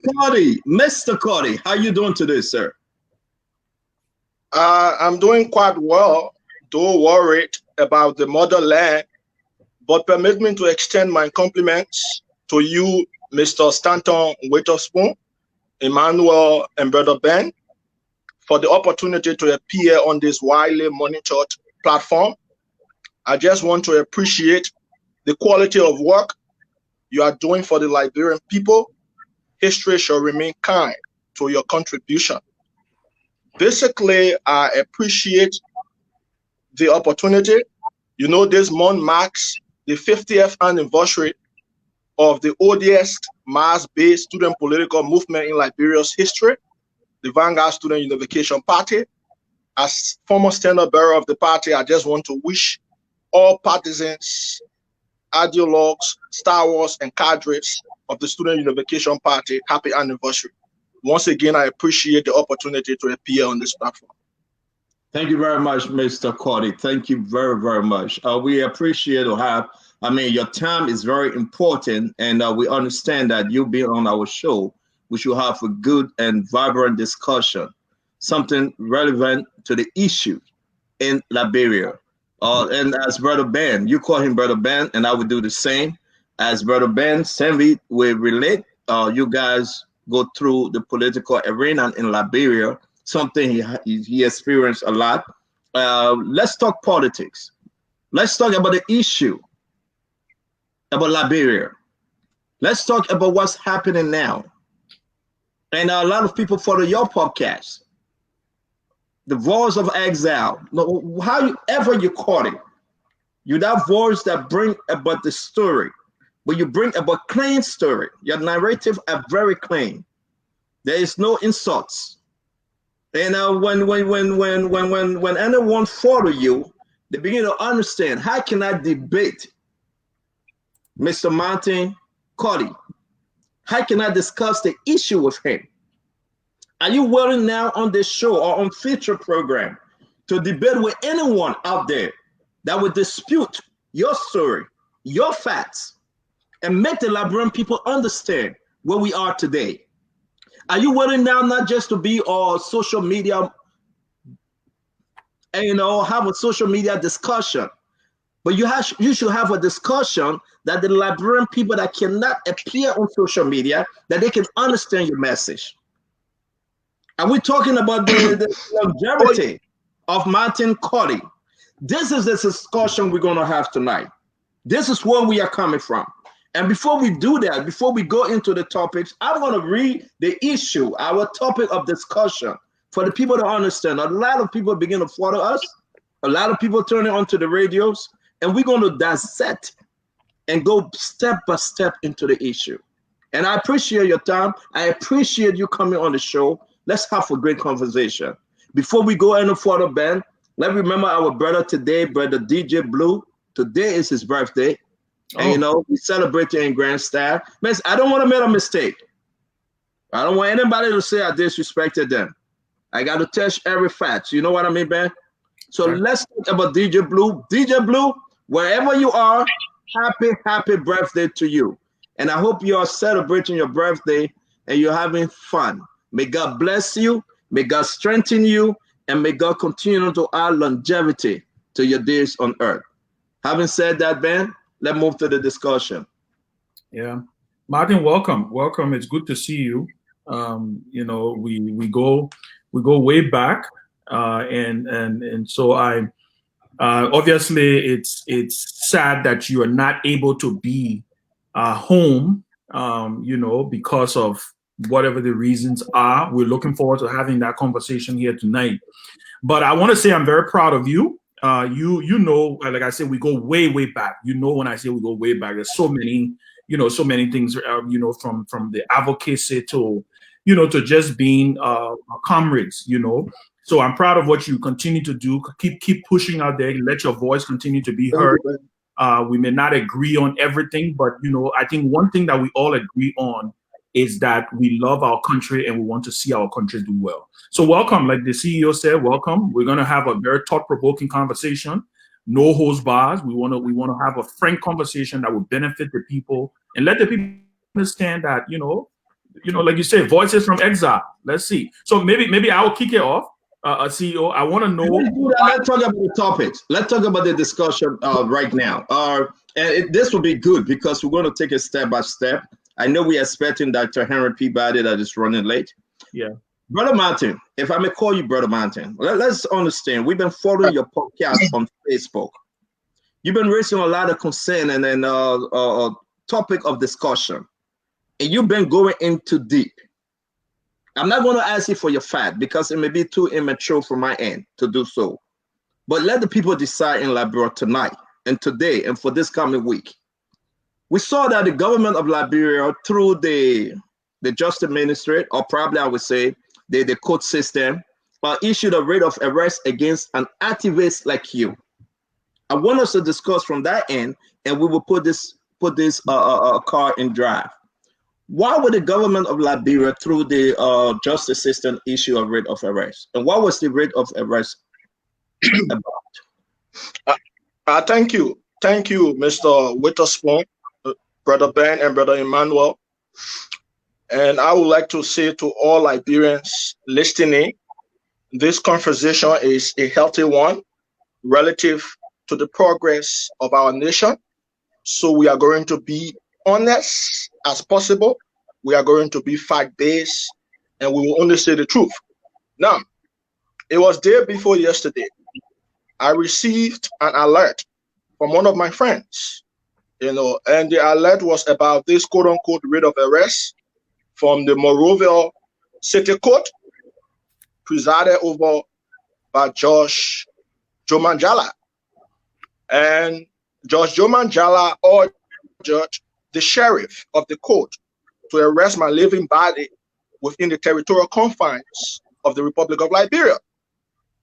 Kollie, Mr. Kollie, how you doing today, sir? I'm doing quite well, though worried about the motherland, but permit me to extend my compliments to you, Mr. Stanton Witherspoon, Emmanuel, and Brother Ben, for the opportunity to appear on this widely monitored platform. I just want to appreciate the quality of work you are doing for the Liberian people. History shall remain kind to your contribution. Basically, I appreciate the opportunity. This month marks the 50th anniversary of the oldest mass-based student political movement in Liberia's history, the Vanguard Student Unification Party. As former standard bearer of the party, I just want to wish all partisans, ideologues, Star Wars, and cadres of the Student Unification Party happy anniversary. Once again, I appreciate the opportunity to appear on this platform. Thank you very much, Mr. Kollie. Thank you very, very much. We appreciate to have, your time is very important, and we understand that you being on our show, we should have a good and vibrant discussion, something relevant to the issue in Liberia. And as Brother Ben, you call him Brother Ben, and I would do the same. As Brother Ben, Senvi will relate. You guys go through the political arena in Liberia, something he experienced a lot. Let's talk politics. Let's talk about the issue about Liberia. Let's talk about what's happening now. And a lot of people follow your podcast, The Voice of Exile. However you call it, you that voice that bring about the story, but you bring about clean story. Your narrative are very clean. There is no insults. And when anyone follow you, they begin to understand, how can I debate Mr. Martin Kollie? How can I discuss the issue with him? Are you willing now on this show or on future program to debate with anyone out there that would dispute your story, your facts, and make the Liberian people understand where we are today? Are you willing now not just to be on social media and have a social media discussion, but you should have a discussion that the Liberian people that cannot appear on social media, that they can understand your message? Are we talking about the longevity of Martin Kollie? This is the discussion we're going to have tonight. This is where we are coming from. And before we do that, before we go into the topics, I'm going to read the issue, our topic of discussion, for the people to understand. A lot of people begin to follow us. A lot of people turn it onto the radios, and we're going to dissect and go step by step into the issue. And I appreciate your time. I appreciate you coming on the show. Let's have a great conversation. Before we go any further, Ben, let's remember our brother today, Brother DJ Blue. Today is his birthday. And we celebrate in grand style. Man, I don't want to make a mistake. I don't want anybody to say I disrespected them. I got to test every fact. You know what I mean, Ben? So let's talk about DJ Blue. DJ Blue, wherever you are, happy birthday to you. And I hope you are celebrating your birthday and you're having fun. May God bless you. May God strengthen you. And may God continue to add longevity to your days on earth. Having said that, Ben, let's move to the discussion. Yeah, Martin, welcome. It's good to see you. We go way back, and so I obviously it's sad that you are not able to be home, because of whatever the reasons are. We're looking forward to having that conversation here tonight. But I want to say I'm very proud of you. Like I said, we go way back. When I say we go way back, there's so many things, from the advocacy to, to just being comrades, So I'm proud of what you continue to do. Keep pushing out there. Let your voice continue to be heard. We may not agree on everything, but, I think one thing that we all agree on is that we love our country and we want to see our country do well. So welcome, like the CEO said, welcome. We're going to have a very thought-provoking conversation, no holds bars. We want to have a frank conversation that will benefit the people and let the people understand that, like you say, voices from exile. Let's see. So maybe I will kick it off. CEO, I want to know. Let's talk about the topics. Let's talk about the discussion right now. This will be good because we're going to take it step by step. I know we're expecting Dr. Henry Peabody that is running late. Yeah. Brother Martin, if I may call you Brother Martin, let's understand. We've been following your podcast on Facebook. You've been raising a lot of concern and then topic of discussion. And you've been going into deep. I'm not going to ask you for your fact because it may be too immature from my end to do so. But let the people decide in Liberia tonight and today and for this coming week. We saw that the government of Liberia, through the justice ministry, or probably I would say the court system, issued a writ of arrest against an activist like you. I want us to discuss from that end, and we will put this car in drive. Why would the government of Liberia, through the justice system, issue a writ of arrest? And what was the writ of arrest about? Thank you, Mr. Witherspoon, Brother Ben, and Brother Emmanuel. And I would like to say to all Liberians listening, this conversation is a healthy one relative to the progress of our nation. So we are going to be honest as possible. We are going to be fact-based, and we will only say the truth. Now, it was day before yesterday. I received an alert from one of my friends, and the alert was about this quote-unquote writ of arrest from the Monrovia City Court, presided over by Judge Jomanjala. And Judge Jomanjala urged the sheriff of the court to arrest my living body within the territorial confines of the Republic of Liberia.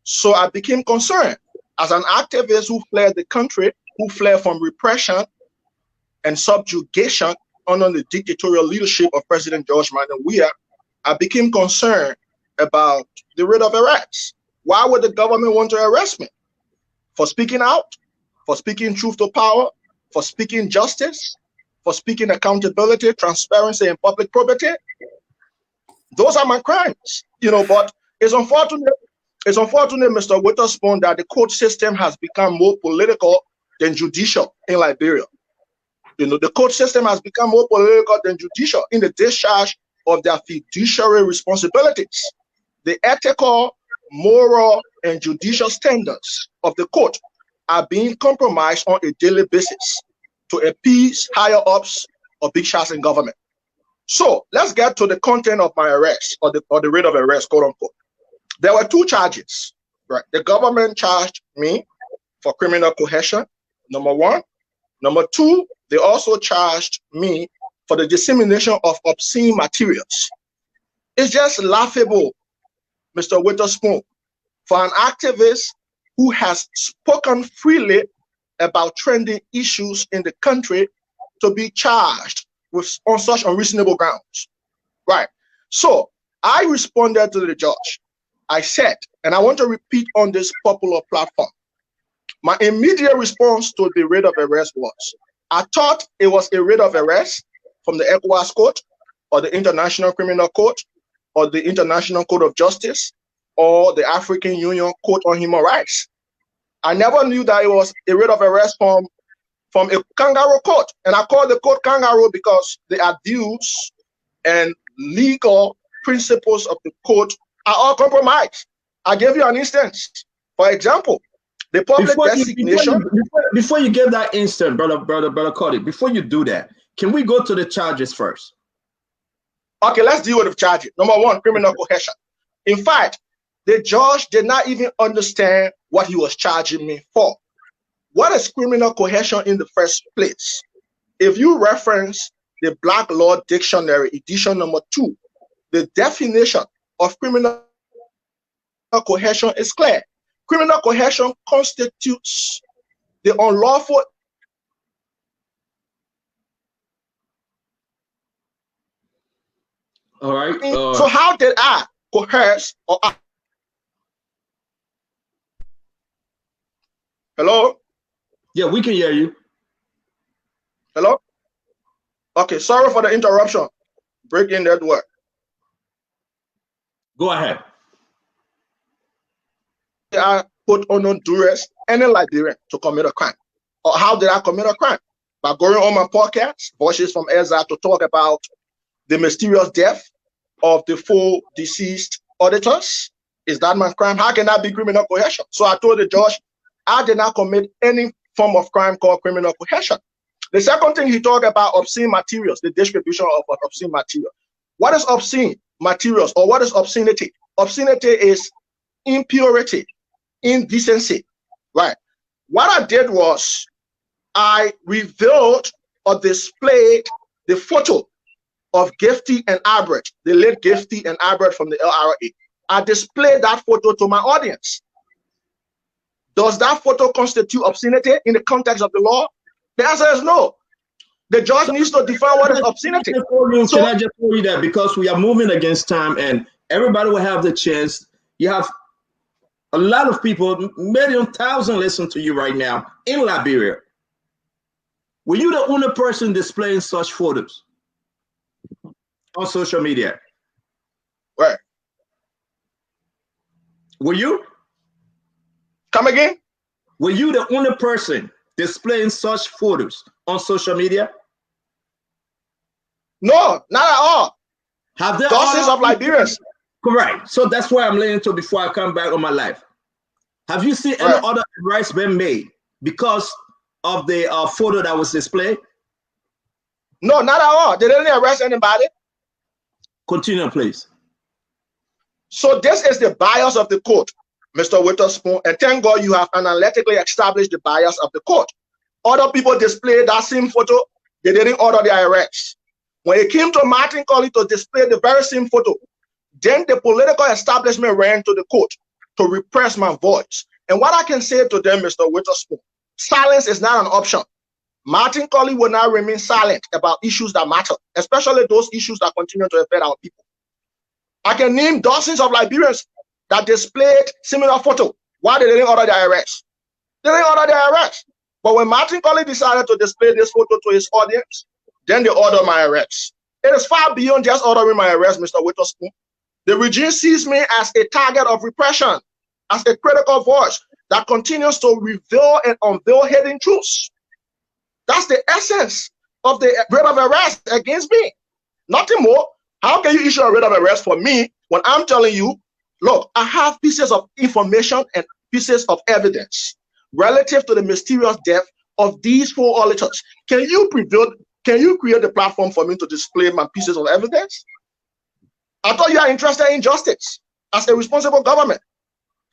So I became concerned as an activist who fled the country, who fled from repression and subjugation under the dictatorial leadership of President George Manuel Weah. I became concerned about the writ of arrest. Why would the government want to arrest me? For speaking out, for speaking truth to power, for speaking justice, for speaking accountability, transparency, and public probity. Those are my crimes, but it's unfortunate, Mr. Witherspoon, that the court system has become more political than judicial in Liberia. The court system has become more political than judicial in the discharge of their fiduciary responsibilities. The ethical, moral, and judicial standards of the court are being compromised on a daily basis to appease higher ups or big shots in government. So let's get to the content of my arrest, or the writ of arrest, quote unquote. There were two charges, right? The government charged me for criminal coercion, number one. Number two, they also charged me for the dissemination of obscene materials. It's just laughable, Mr. Witherspoon, for an activist who has spoken freely about trending issues in the country to be charged on such unreasonable grounds. Right. So I responded to the judge. I said, and I want to repeat on this popular platform, my immediate response to the writ of arrest was, I thought it was a writ of arrest from the ECOWAS Court or the International Criminal Court or the International Court of Justice or the African Union Court on Human Rights. I never knew that it was a writ of arrest from a kangaroo court. And I call the court kangaroo because the views and legal principles of the court are all compromised. I gave you an instance. For example, the public designation. Before you give that instance, brother Kollie, before you do that, can we go to the charges first? Okay, let's deal with the charges. Number one, criminal coercion. In fact, the judge did not even understand what he was charging me for. What is criminal coercion in the first place? If you reference the Black Law Dictionary, edition number 2, the definition of criminal coercion is clear. Criminal coercion constitutes the unlawful All right. So how did I coerce or Hello? Yeah, we can hear you. Hello? Okay, sorry for the interruption. breaking that word. Go ahead. I put on duress any Liberian to commit a crime. Or how did I commit a crime? By going on my podcast, Voices from Exile, to talk about the mysterious death of the 4 deceased auditors. Is that my crime? How can that be criminal coercion? So I told the judge, I did not commit any form of crime called criminal coercion. The second thing, he talked about obscene materials, the distribution of obscene material. What is obscene materials, or what is obscenity? Obscenity is impurity, indecency, right? What I did was I revealed or displayed the photo of Gifty and Albert, the late Gifty and Albert from the LRA. I displayed that photo to my audience. Does that photo constitute obscenity in the context of the law? The answer is no. The judge needs to define what is obscenity. Can I just tell you that, because we are moving against time and everybody will have the chance. You have a lot of people, million, thousand listen to you right now in Liberia. Were you the only person displaying such photos on social media? Where? Were you? Come again? Were you the only person displaying such photos on social media? No, not at all. Have there dozens of Liberians? Correct. So that's where I'm leaning to before I come back on my life. Have you seen any other arrests been made because of the photo that was displayed? No, not at all. They didn't arrest anybody. Continue, please. So this is the bias of the court, Mr. Witherspoon, and thank God you have analytically established the bias of the court. Other people displayed that same photo. They didn't order their arrest. When it came to Martin Kollie to display the very same photo, then the political establishment ran to the court to repress my voice. And what I can say to them, Mr. Witherspoon, silence is not an option. Martin Kollie will not remain silent about issues that matter, especially those issues that continue to affect our people. I can name dozens of Liberians that displayed similar photo. Why they didn't order their arrest? They didn't order their arrest. But when Martin Kollie decided to display this photo to his audience, then they ordered my arrest. It is far beyond just ordering my arrest, Mr. Witherspoon. The regime sees me as a target of repression, as a critical voice that continues to reveal and unveil hidden truths. That's the essence of the writ of arrest against me. Nothing more. How can you issue a writ of arrest for me when I'm telling you, look, I have pieces of information and pieces of evidence relative to the mysterious death of these 4 auditors? Can you create the platform for me to display my pieces of evidence? I thought you are interested in justice as a responsible government.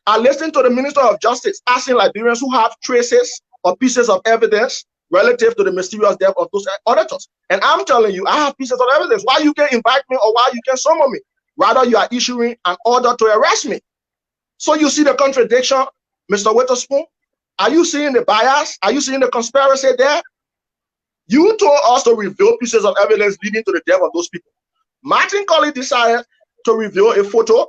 I listened to the Minister of Justice asking Liberians who have traces or pieces of evidence relative to the mysterious death of those auditors. And I'm telling you, I have pieces of evidence. Why you can invite me or why you can summon me? Rather, you are issuing an order to arrest me. So you see the contradiction, Mr. Witherspoon? Are you seeing the bias? Are you seeing the conspiracy there? You told us to reveal pieces of evidence leading to the death of those people. Martin Kollie decided to reveal a photo,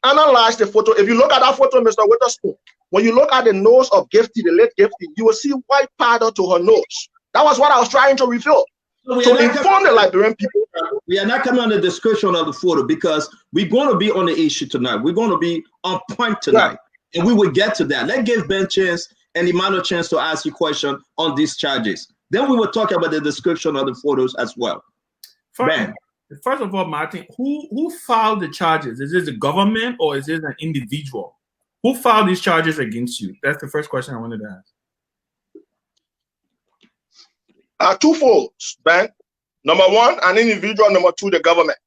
analyze the photo. If you look at that photo, Mr. Witherspoon, when you look at the nose of Gifty, the late Gifty, you will see white powder to her nose. That was what I was trying to reveal. So to inform the Liberian people. We are not coming on the description of the photo because we're going to be on the issue tonight. We're going to be on point tonight. Yeah. And we will get to that. Let's give Ben chance and Emmanuel chance to ask you question on these charges. Then we will talk about the description of the photos as well. Ben. First of all, Martin, who filed the charges? Is it the government or is it an individual? Who filed these charges against you? That's the first question I wanted to ask. Twofold, Ben. Number one, an individual. Number two, the government.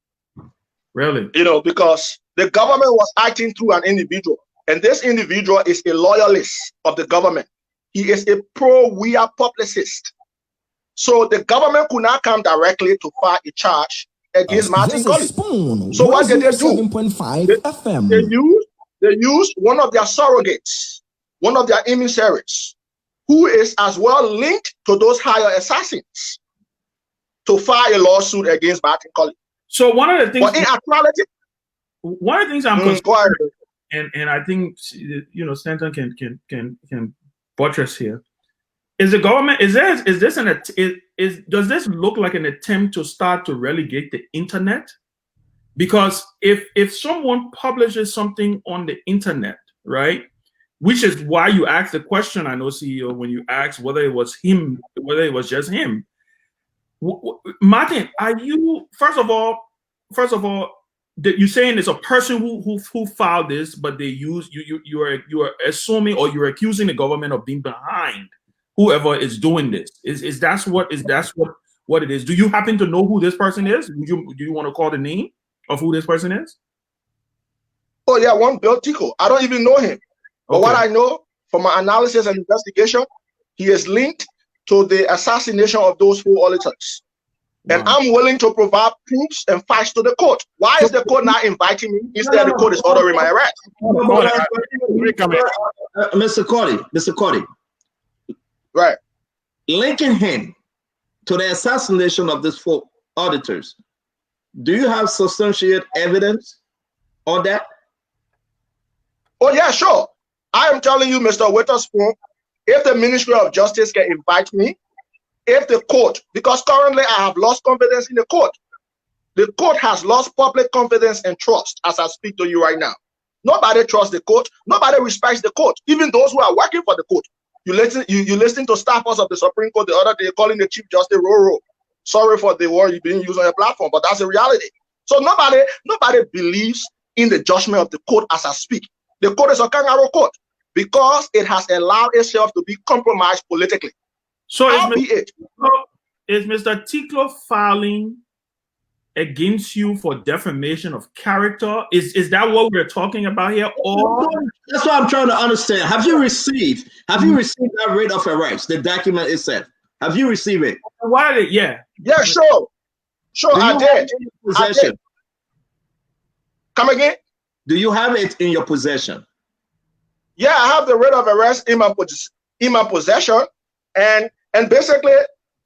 Really? You know, because the government was acting through an individual. And this individual is a loyalist of the government. He is a pro-WIA publicist. So the government could not come directly to file a charge against Martin Kollie. So what did they do? They used one of their surrogates, one of their emissaries, who is as well linked to those higher assassins, to file a lawsuit against Martin Kollie. So one of the things, but in actuality, one of the things I'm concerned with, and I think Stanton can buttress here, is the government is does this look like an attempt to start to relegate the internet? Because if someone publishes something on the internet, right, which is why you asked the question, I know, CEO, when you asked whether it was him, whether it was just him. Martin, are you first of all, you're saying it's a person who filed this, but they use you are assuming or you're accusing the government of being behind whoever is doing this. Is that what it is? Do you happen to know who this person is? Do you want to call the name of who this person is? Oh yeah, one Bill Tico. I don't even know him. But Okay. what I know from my analysis and investigation, he is linked to the assassination of those 4 auditors. Wow. And I'm willing to provide proofs and facts to the court. Why is the court not inviting me? Instead, the court is ordering my arrest. Mr. Kollie. Right. Linking him to the assassination of these 4 auditors, do you have substantiated evidence on that? Oh, yeah, sure. I am telling you, Mr. Witherspoon, if the Ministry of Justice can invite me, if the court, because currently I have lost confidence in the court. The court has lost public confidence and trust as I speak to you right now. Nobody trusts the court. Nobody respects the court, even those who are working for the court. You listen to staffers of the Supreme Court the other day calling the Chief Justice Roro. Sorry for the word you're being used on your platform, but that's the reality. So nobody believes in the judgment of the court as I speak. The court is a kangaroo court because it has allowed itself to be compromised politically. So is Mr. Tico filing against you for defamation of character? Is that what we're talking about here? Or that's what I'm trying to understand. Have you received that writ of arrest, the document itself? Have you received it? Why did yeah, sure. I did. Come again? Do you have it in your possession? Yeah, I have the writ of arrest in my possession, and basically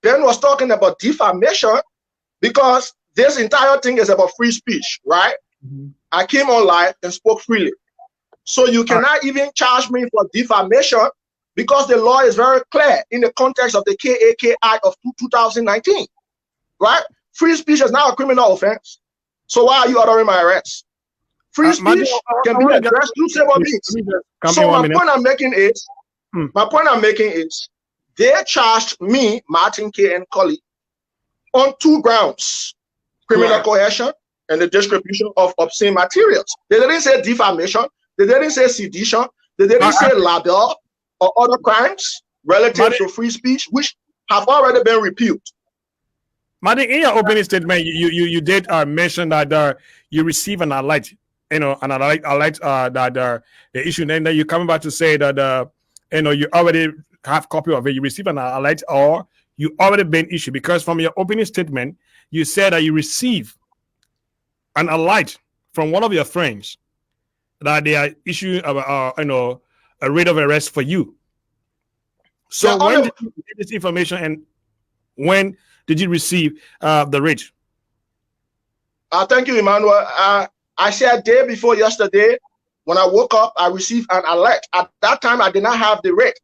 Ben was talking about defamation because this entire thing is about free speech, right? Mm-hmm. I came on live and spoke freely. So you cannot even charge me for defamation because the law is very clear in the context of the KAK Act of 2019, right? Free speech is now a criminal offense. So why are you ordering my arrest? Free speech can be addressed through several means. So my point I'm making is, they charged me, Martin K. and Kollie, on 2 grounds: criminal coercion and the distribution of obscene materials. They didn't say defamation. They didn't say sedition. They didn't say libel or other crimes relative to free speech, which have already been repealed. Martin, in your opening statement, you did mention that you receive an alert, that the issue. Then you coming back to say that you already have copy of it. You receive an alert, or you already been issued, because from your opening statement, you said that you receive an alert from one of your friends that they are issuing a writ of arrest for you. So when did you get this information, and when did you receive the writ? Thank you, Emmanuel. I said a day before yesterday, when I woke up, I received an alert. At that time, I did not have the writ.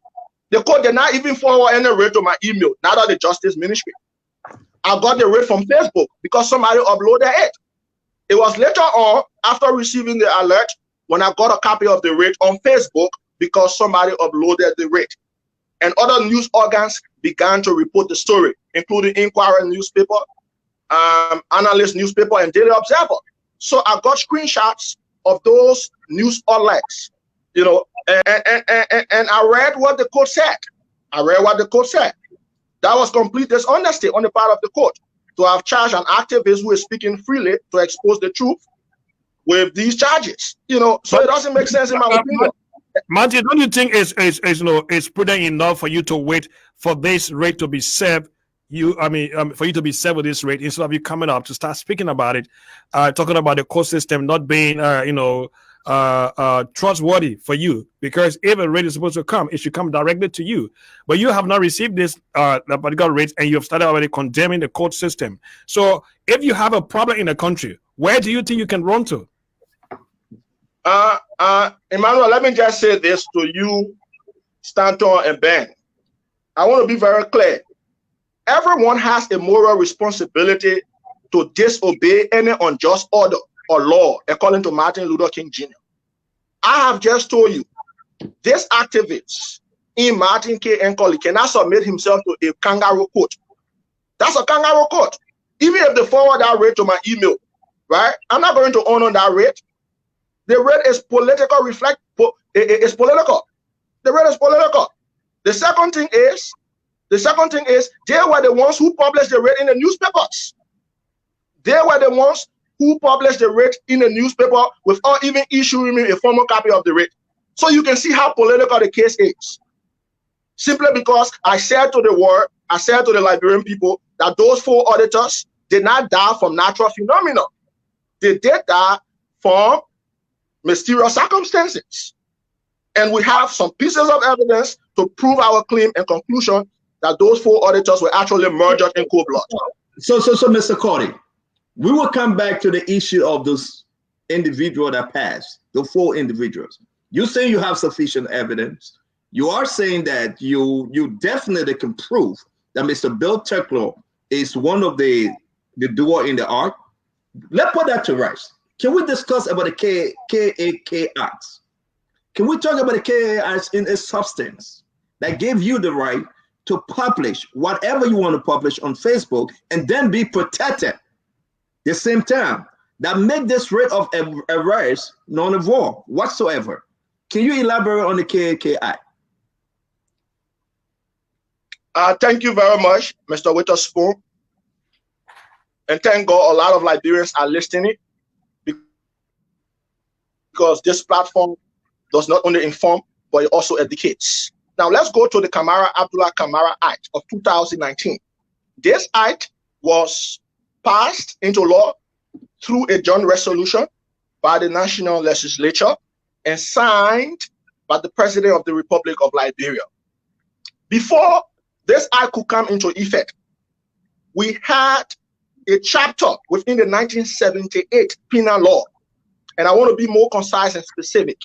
The court did not even forward any writ to my email, neither the Justice Ministry. I got the writ from Facebook because somebody uploaded it. It was later on, after receiving the alert, when I got a copy of the writ on Facebook because somebody uploaded the writ. And other news organs began to report the story, including Inquirer newspaper, Analyst newspaper, and Daily Observer. So I got screenshots of those news outlets, and I read what the court said. That was complete dishonesty on the part of the court to have charged an activist who is speaking freely to expose the truth with these charges. So it doesn't make sense in my opinion. Martin, don't you think it's prudent enough for you to wait for this rate to be served? For you to be served with this rate, instead of you coming up to start speaking about it, talking about the court system not being, trustworthy for you, because if a rate is supposed to come, it should come directly to you. But you have not received this particular rate, and you have started already condemning the court system. So if you have a problem in the country, where do you think you can run to? Emmanuel, let me just say this to you, Stanton and Ben. I want to be very clear. everyone has a moral responsibility to disobey any unjust order or law, according to Martin Luther King Jr. I have just told you, this activist in Martin K. and Kollie cannot submit himself to a kangaroo court. That's a kangaroo court. Even if they forward that rate to my email, right? I'm not going to honor that rate. The rate is political it's political. The rate is political. The second thing is, they were the ones who published the rate in the newspapers. They were the ones who published the rate in the newspaper without even issuing me a formal copy of the rate. So you can see how political the case is. Simply because I said to the world, I said to the Liberian people that those 4 auditors did not die from natural phenomena. They did die from mysterious circumstances. And we have some pieces of evidence to prove our claim and conclusion that those 4 auditors were actually murdered in cold blood. So, Mr. Kollie, we will come back to the issue of those individuals that passed, the 4 individuals. You say you have sufficient evidence. You are saying that you definitely can prove that Mr. Bill Teklo is one of the doer in the art. Let's put that to rest. Can we discuss about the KAK Acts? Can we talk about the KAK Acts in its substance that gave you the right to publish whatever you want to publish on Facebook and then be protected at the same time, that make this rate of arrest non-void whatsoever? Can you elaborate on the KAK Act? Thank you very much, Mr. Witherspoon. And thank God a lot of Liberians are listening, because this platform does not only inform, but it also educates. Now let's go to the Abdullah Kamara Act of 2019. This act was passed into law through a joint resolution by the National Legislature and signed by the President of the Republic of Liberia. Before this act could come into effect, we had a chapter within the 1978 penal law. And I want to be more concise and specific.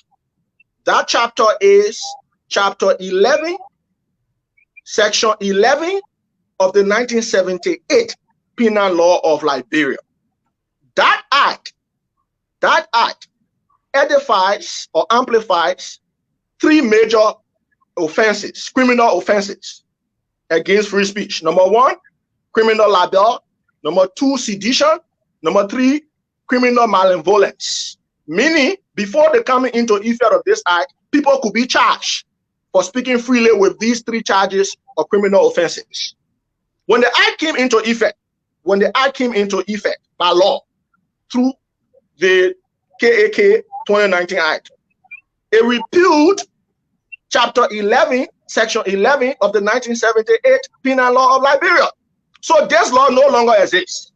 That chapter is chapter 11, section 11 of the 1978 penal law of Liberia. That act edifies or amplifies 3 major offenses, criminal offenses against free speech. Number 1, criminal libel. Number 2, sedition. Number 3, criminal malevolence. Meaning, before the coming into effect of this act, people could be charged for speaking freely with these 3 charges of criminal offenses. When the act came into effect, by law through the KAK 2019 Act, it repealed chapter 11, section 11 of the 1978 penal law of Liberia. So this law no longer exists.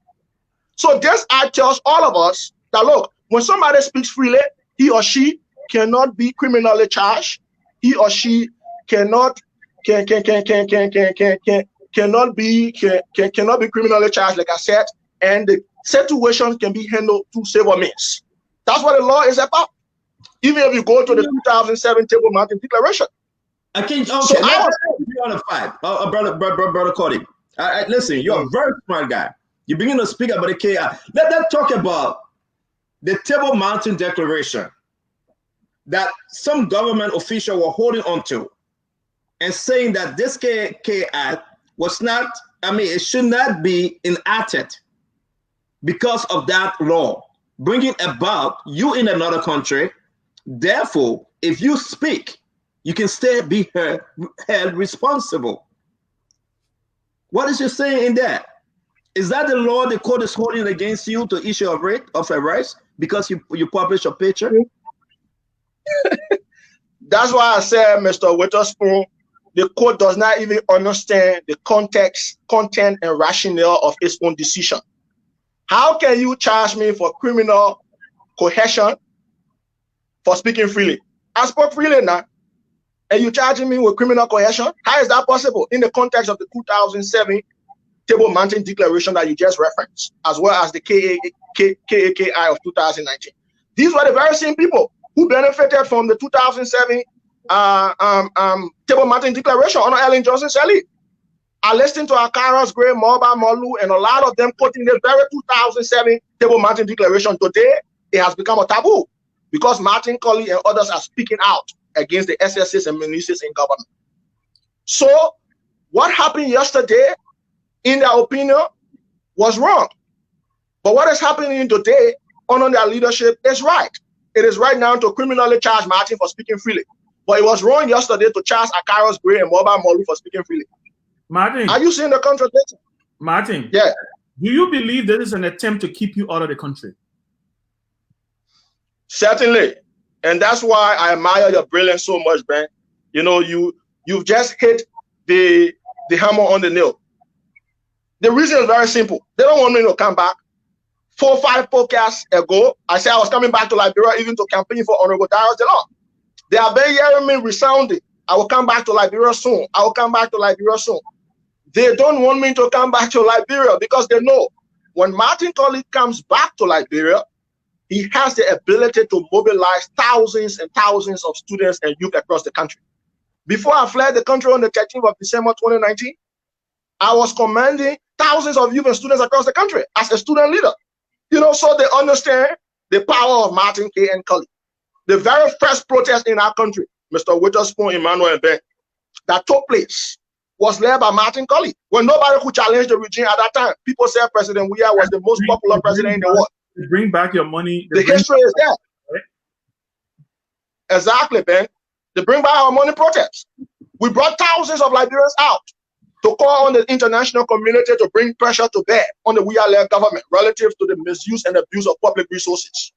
So this act tells all of us that, look, when somebody speaks freely, he or she cannot be criminally charged. He or she cannot be criminally charged, like I said, and the situation can be handled through civil means. That's what the law is about. Even if you go to the 2007 Table Mountain Declaration. Okay, so let's be on the fight, brother Kollie. Listen, you're a very smart guy. You begin to speak about the KI. Let's talk about the Table Mountain Declaration that some government official were holding on to and saying that this KK Act was not, it should not be enacted because of that law, bringing about you in another country. Therefore, if you speak, you can still be held responsible. What is you saying in that? Is that the law the court is holding against you to issue a writ of arrest because you publish a picture? That's why I said, Mr. Witherspoon, the court does not even understand the context, content, and rationale of its own decision. How can you charge me for criminal coercion for speaking freely? I spoke freely now, and you charging me with criminal coercion? How is that possible in the context of the 2007 Table Mountain Declaration that you just referenced, as well as the KAKI of 2019? These were the very same people who benefited from the 2007 Table Mountain Declaration under Ellen Johnson Sirleaf. I listened to Akaros, Gray, Moba, Molu, and a lot of them quoting the very 2007 Table Mountain Declaration. Today, it has become a taboo because Martin Kollie and others are speaking out against the SSS and ministers in government. So, what happened yesterday, in their opinion, was wrong. But what is happening today under their leadership is right. It is right now to criminally charge Martin for speaking freely. But it was wrong yesterday to charge Akaros, Gray, and Moba, Molu for speaking freely. Martin, are you seeing the contradiction? Martin, yeah. Do you believe there is an attempt to keep you out of the country? Certainly, and that's why I admire your brilliance so much, Ben. You know, you've just hit the hammer on the nail. The reason is very simple. They don't want me to come back. 4 or 5 podcasts ago, I said I was coming back to Liberia even to campaign for Honorable Darius Delon. They have been hearing me resounding. I will come back to Liberia soon. I will come back to Liberia soon. They don't want me to come back to Liberia because they know when Martin Kollie comes back to Liberia, he has the ability to mobilize thousands and thousands of students and youth across the country. Before I fled the country on the 13th of December 2019, I was commanding thousands of youth and students across the country as a student leader. You know, so they understand the power of Martin K. and Kollie. The very first protest in our country, Mr. Witherspoon, Emmanuel, and Ben, that took place was led by Martin Kollie. When nobody could challenge the regime at that time, people said President Weah was the most popular president in the world. Bring back your money. The history is there. Right? Exactly, Ben. They bring back our money protests. We brought thousands of Liberians out to call on the international community to bring pressure to bear on the Weah-led government relative to the misuse and abuse of public resources.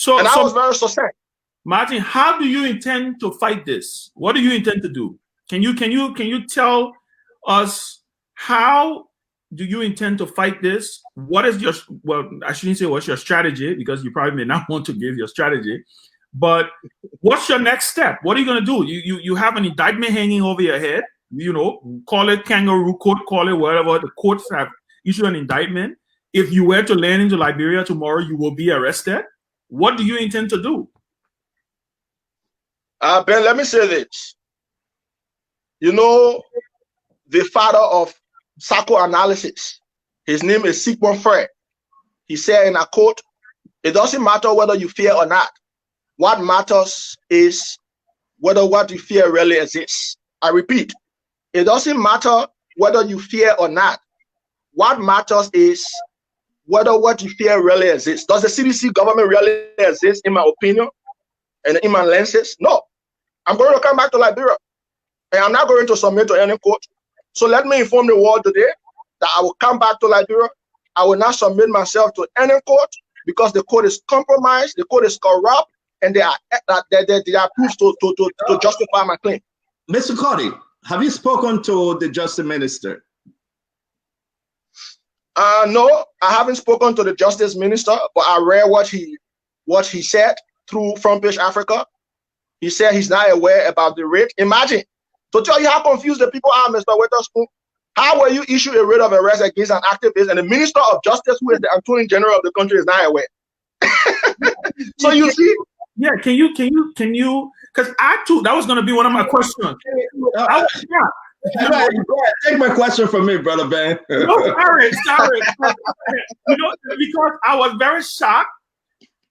And I was very succinct. Martin, how do you intend to fight this? What do you intend to do? Can you tell us how do you intend to fight this? What is your, well, I shouldn't say what's your strategy because you probably may not want to give your strategy, but what's your next step? What are you going to do? You have an indictment hanging over your head, you know, call it kangaroo court, call it whatever. The courts have issued an indictment. If you were to land into Liberia tomorrow, you will be arrested. What do you intend to do? Ben, let me say this. You know, the father of psychoanalysis, his name is Sigmund Freud. He said in a quote, it doesn't matter whether you fear or not. What matters is whether what you fear really exists. I repeat, it doesn't matter whether you fear or not. What matters is whether what you fear really exists. Does the CDC government really exist, in my opinion, and in my lenses? No. I'm going to come back to Liberia, and I'm not going to submit to any court. So let me inform the world today that I will come back to Liberia. I will not submit myself to any court because the court is compromised, the court is corrupt, and they are proof to justify my claim. Mr. Kollie, have you spoken to the Justice Minister? No, I haven't spoken to the Justice Minister, but I read what he said through Front Page Africa. He said he's not aware about the writ. Imagine, to tell you how confused the people are, Mr. Witherspoon, how will you issue a writ of arrest against an activist and the Minister of Justice, who is the Attorney General of the country, is not aware? So you see? Yeah, can you, because that was going to be one of my questions. Take my question from me, brother Ben. No, sorry. You know, because I was very shocked.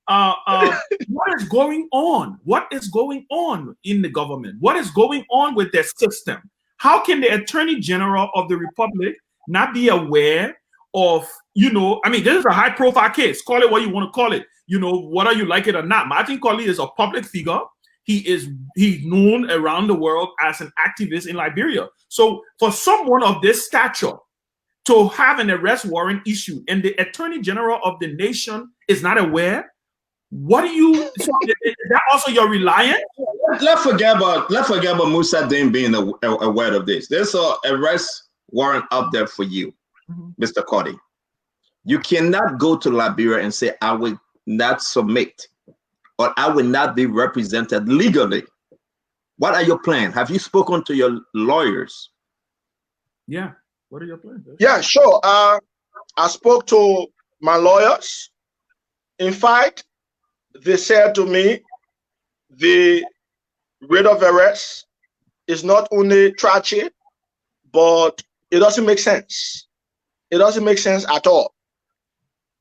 What is going on? What is going on in the government? What is going on with their system? How can the Attorney General of the Republic not be aware of, you know, I mean, this is a high profile case. Call it what you want to call it. You know, whether you like it or not. Martin Kollie is a public figure. He's known around the world as an activist in Liberia. So for someone of this stature to have an arrest warrant issued and the Attorney General of the nation is not aware, what do you? So is that also your reliance? Let's forget about Musa Dane being aware of this. There's an arrest warrant up there for you, Mr. Kollie. You cannot go to Liberia and say, I will not submit or I will not be represented legally. What are your plans? Have you spoken to your lawyers? Yeah. What are your plans? Yeah, sure. I spoke to my lawyers. In fact, they said to me, the writ of arrest is not only tragic, but It doesn't make sense. It doesn't make sense at all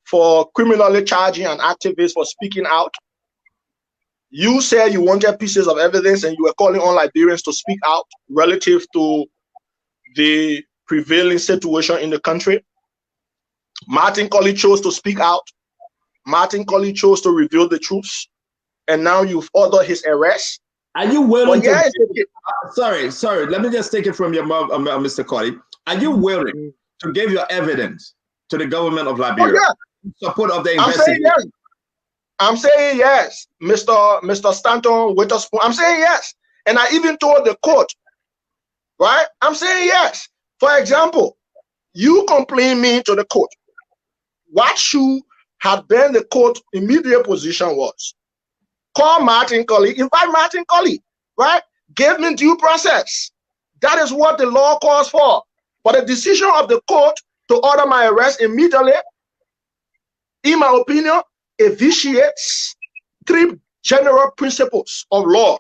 for criminally charging an activist for speaking out. You said you wanted pieces of evidence and you were calling on Liberians to speak out relative to the prevailing situation in the country. Martin Kollie chose to speak out. Martin Kollie chose to reveal the truths. And now you've ordered his arrest. Are you willing to... Sorry. Let me just take it from your mouth, Mr. Kollie. Are you willing to give your evidence to the government of Liberia in support of the investigation? I'm saying yes, Mr. Stanton Witherspoon. I'm saying yes. And I even told the court, right? I'm saying yes. For example, you complain me to the court. What should have been the court's immediate position was call Martin Kollie, invite Martin Kollie, right? Give me due process. That is what the law calls for. But the decision of the court to order my arrest immediately, in my opinion, vitiates three general principles of law.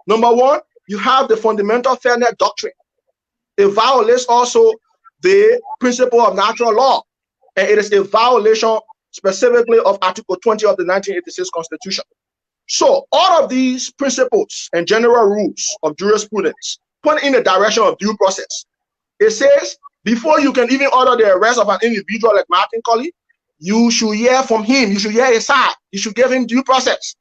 Number one, you have the fundamental fairness doctrine. It violates also the principle of natural law. And it is a violation specifically of Article 20 of the 1986 Constitution. So all of these principles and general rules of jurisprudence point in the direction of due process. It says before you can even order the arrest of an individual like Martin Kollie, you should hear from him. You should hear his side. You should give him due process.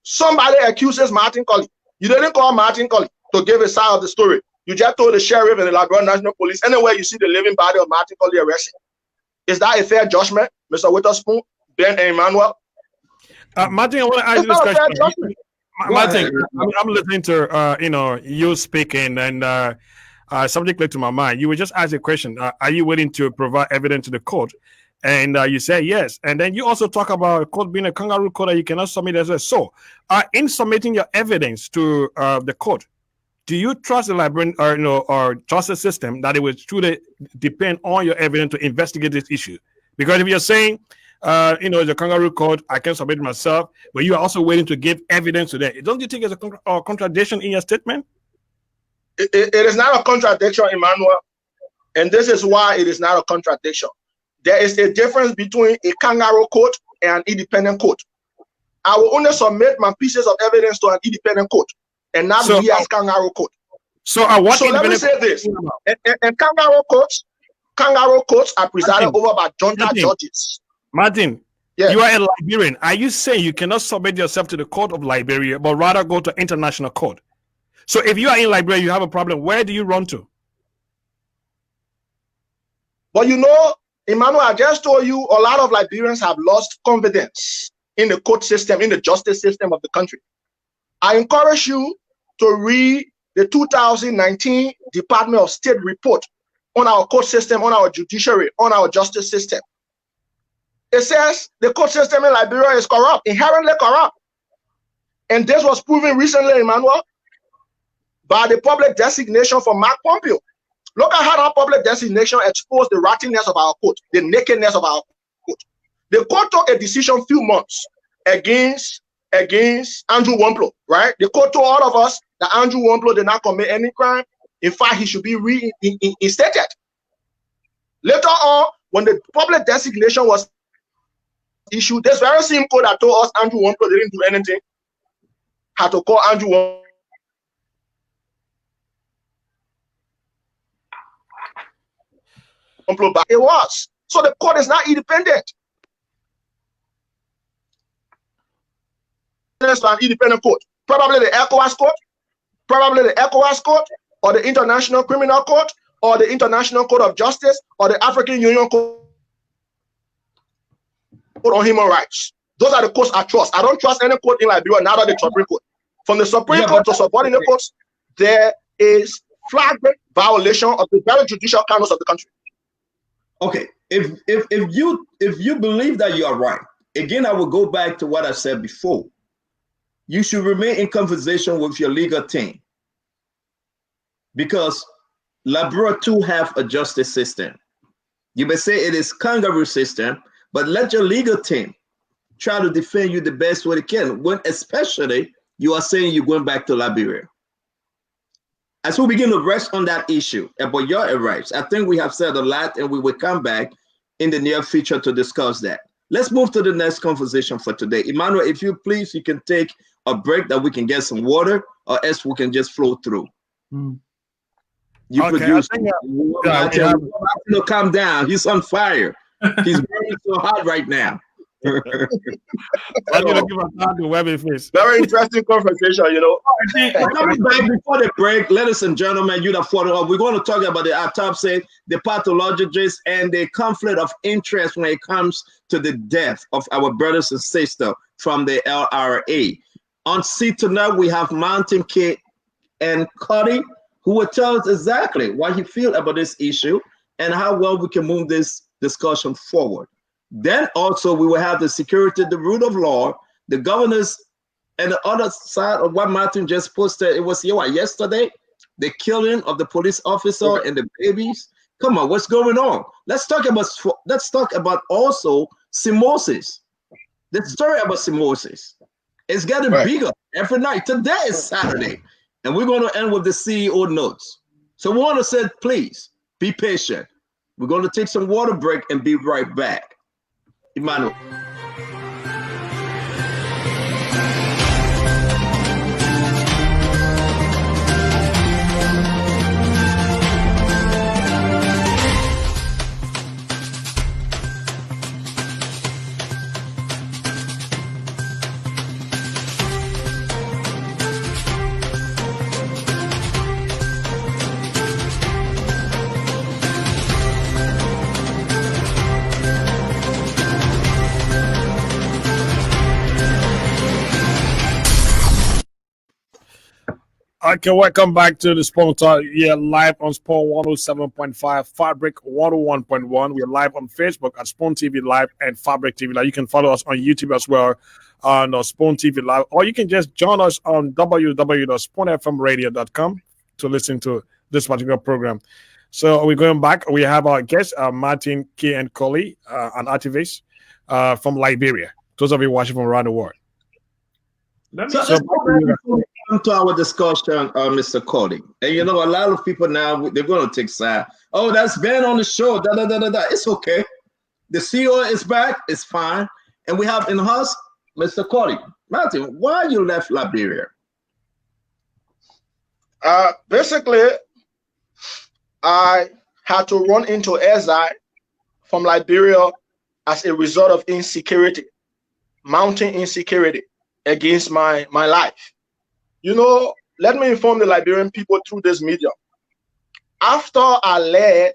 Somebody accuses Martin Kollie. You didn't call Martin Kollie to give his side of the story. You just told the sheriff and the Liberia National Police, anywhere you see the living body of Martin Kollie arrested. Is that a fair judgment, Mr. Witherspoon, Ben and Emmanuel? Martin, I want to ask you this question. Martin, I'm listening to you speaking, and something clicked to my mind. You were just asked a question: are you willing to provide evidence to the court? And you say yes. And then you also talk about a court being a kangaroo court that you cannot submit as well. So, in submitting your evidence to the court, do you trust the Liberian or justice system that it will truly depend on your evidence to investigate this issue? Because if you're saying, it's a kangaroo court, I can submit myself, but you are also waiting to give evidence to that. Don't you think it's a contradiction in your statement? It is not a contradiction, Emmanuel. And this is why it is not a contradiction. There is a difference between a kangaroo court and an independent court. I will only submit my pieces of evidence to an independent court and not be as kangaroo court. So let me say this. And kangaroo courts are presided over by junta judges. Martin, you are a Liberian. Are you saying you cannot submit yourself to the court of Liberia, but rather go to international court? So if you are in Liberia, you have a problem, where do you run to? But Emmanuel, I just told you a lot of Liberians have lost confidence in the court system, in the justice system of the country. I encourage you to read the 2019 Department of State report on our court system, on our judiciary, on our justice system. It says the court system in Liberia is corrupt, inherently corrupt. And this was proven recently, Emmanuel, by the public designation for Mark Pompeo. Look at how that public designation exposed the rottenness of our court, the nakedness of our court. The court took a decision a few months against Andrew Womplo, right? The court told all of us that Andrew Womplo did not commit any crime. In fact, he should be reinstated. Later on, when the public designation was issued, this very same court that told us Andrew Womplo didn't do anything had to call Andrew Womplo back. It was. So the court is not independent. It's an independent court. Probably the ECOWAS court, or the International Criminal Court, or the International Court of Justice, or the African Union Court on Human Rights. Those are the courts I trust. I don't trust any court in Liberia, neither the Supreme Court. From the Supreme Court to subordinate courts, there is flagrant violation of the very judicial canons of the country. Okay, if you believe that you are right, again, I will go back to what I said before. You should remain in conversation with your legal team, because Liberia too have a justice system. You may say it is kangaroo system, but let your legal team try to defend you the best way they can, when especially you are saying you're going back to Liberia. as we begin to rest on that issue about your arrest, I think we have said a lot, and we will come back in the near future to discuss that. Let's move to the next conversation for today. Emmanuel, if you please, you can take a break that we can get some water, or else we can just flow through. You Okay, produce. Calm down. He's on fire. He's burning so hot right now. I'm gonna give a time to Webby face. Very interesting conversation, you know. Coming back before the break, ladies and gentlemen, you that follow up, we're going to talk about the autopsy, the pathologists, and the conflict of interest when it comes to the death of our brothers and sisters from the LRA. On seat tonight, we have Mountain Kid and Kollie, who will tell us exactly what he feels about this issue and how well we can move this discussion forward. Then also we will have the security, the rule of law, the governors, and the other side of what Martin just posted. It was yesterday, the killing of the police officer and the babies. Come on, what's going on? Let's talk about also Simosis. The story about Simosis is getting bigger every night. Today is Saturday, and we're going to end with the CEO notes. So we want to say, please be patient. We're going to take some water break and be right back. Emmanuel. Okay, welcome back to the Spoon Talk. Yeah, live on Spoon 107.5, Fabric 101.1. We're live on Facebook at SpoonTv Live and Fabric TV Live. You can follow us on YouTube as well on SpoonTv Live, or you can just join us on www.spoonfmradio.com to listen to this particular program. So we're going back. We have our guest, Martin K. and Kollie, an activist from Liberia. Those of you watching from around the world. To our discussion, Mr. Kollie, and you know, a lot of people now, they're going to take side. Oh, that's been on the show. It's okay. The CEO is back. It's fine. And we have in the house, Mr. Kollie. Martin, why you left Liberia? Basically, I had to run into exile from Liberia as a result of insecurity, mounting insecurity against my life. You know, let me inform the Liberian people through this medium. After I led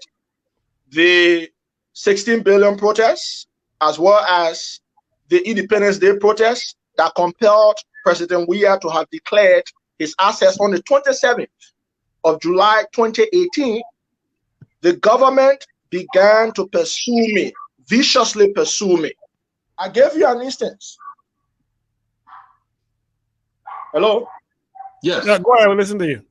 the 16 billion protests, as well as the Independence Day protests that compelled President Weah to have declared his access on the 27th of July 2018, the government began to pursue me, viciously pursue me. I gave you an instance. Hello? Yes. Yeah, go ahead. We'll listen to you.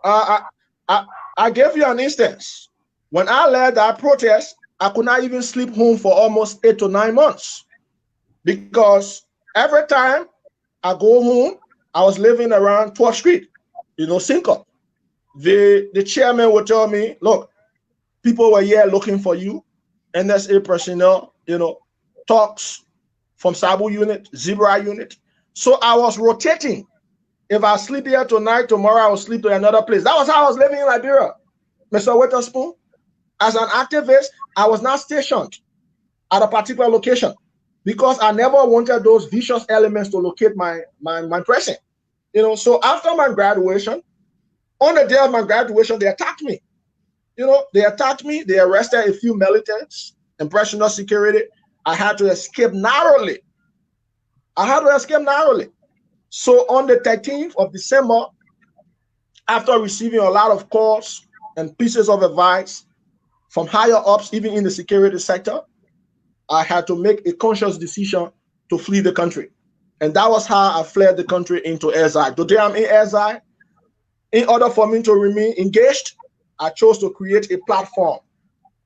I gave you an instance. When I led that protest, I could not even sleep home for almost 8 to 9 months, because every time I go home, I was living around 12th Street, Cinco. The chairman would tell me, look, people were here looking for you. NSA personnel, talks from Sabu unit, Zebra unit. So I was rotating. If I sleep here tonight, tomorrow I will sleep to another place. That was how I was living in Liberia, Mr. Witherspoon. As an activist, I was not stationed at a particular location because I never wanted those vicious elements to locate my person. So after my graduation, on the day of my graduation, they attacked me. They attacked me. They arrested a few militants, impressionist security. I had to escape narrowly. So on the 13th of December, after receiving a lot of calls and pieces of advice from higher ups, even in the security sector, I had to make a conscious decision to flee the country. And that was how I fled the country into exile. Today I'm in exile. In order for me to remain engaged, I chose to create a platform,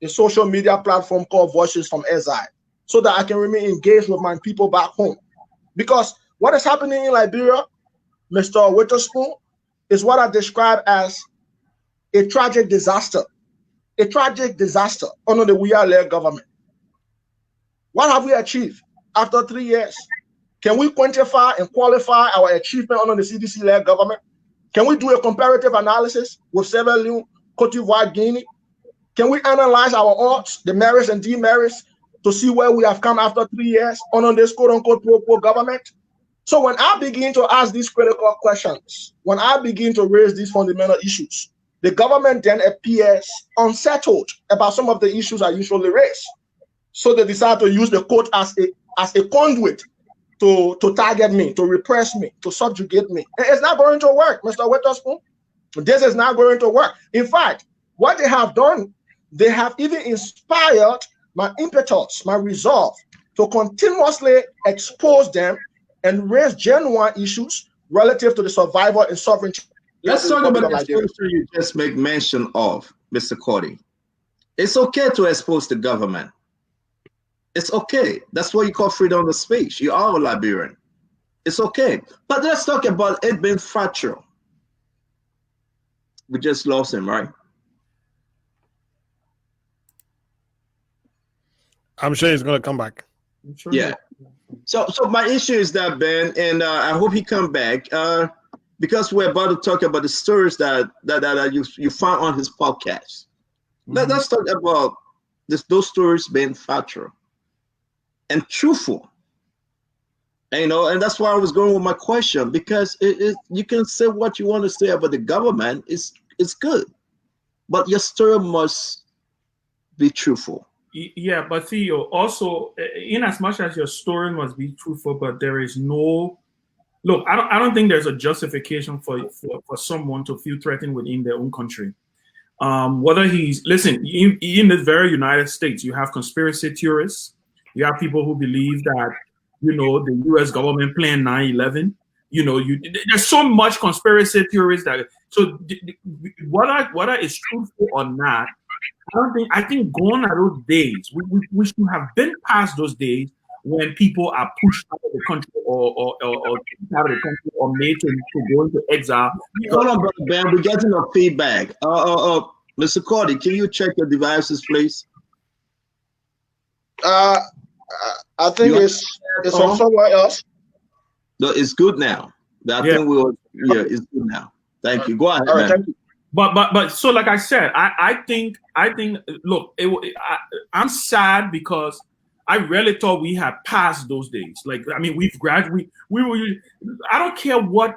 a social media platform called Voices from Exile, so that I can remain engaged with my people back home. Because what is happening in Liberia, Mr. Witherspoon, is what I describe as a tragic disaster. A tragic disaster under the We-Are-led government. What have we achieved after 3 years? Can we quantify and qualify our achievement under the CDC-led government? Can we do a comparative analysis with Sierra Leone, Cote d'Ivoire, Guinea? Can we analyze our odds, the merits and demerits, to see where we have come after 3 years under this quote-unquote pro government? So when I begin to ask these critical questions, when I begin to raise these fundamental issues, the government then appears unsettled about some of the issues I usually raise. So they decide to use the court as a conduit to target me, to repress me, to subjugate me. And it's not going to work, Mr. Witherspoon. This is not going to work. In fact, what they have done, they have even inspired my impetus, my resolve to continuously expose them and raise genuine issues relative to the survival and sovereignty. Let's talk about the exposure you just make mention of, Mr. Kollie. It's okay to expose the government. It's okay. That's what you call freedom of speech. You are a Liberian. It's okay. But let's talk about it being factual. We just lost him, right? I'm sure he's going to come back. Sure. Yeah. So my issue is that, Ben, and I hope he come back because we're about to talk about the stories that you found on his podcast. Let's talk about those stories being factual and truthful. And, and that's why I was going with my question, because you can say what you want to say about the government. It's good, but your story must be truthful. Yeah, but Theo, also, in as much as your story must be truthful, but there is no look. I don't think there's a justification for someone to feel threatened within their own country. Whether listen, in the very United States, you have conspiracy theorists. You have people who believe that the U.S. government planned 9/11. There's so much conspiracy theories that. So whether it's truthful or not. I think gone are those days. We should have been past those days when people are pushed out of the country or out of the country or made to go into exile. Hold on, brother Ben. We're getting a feedback. Mr. Kollie, can you check your devices, please? I think it's from somewhere else. No, it's good now. Think it's good now. Thank you. Go ahead, all right, man. thank you. But so like I said, I think look, I'm sad because I really thought we had passed those days. Like, I mean, we've graduated. I don't care what.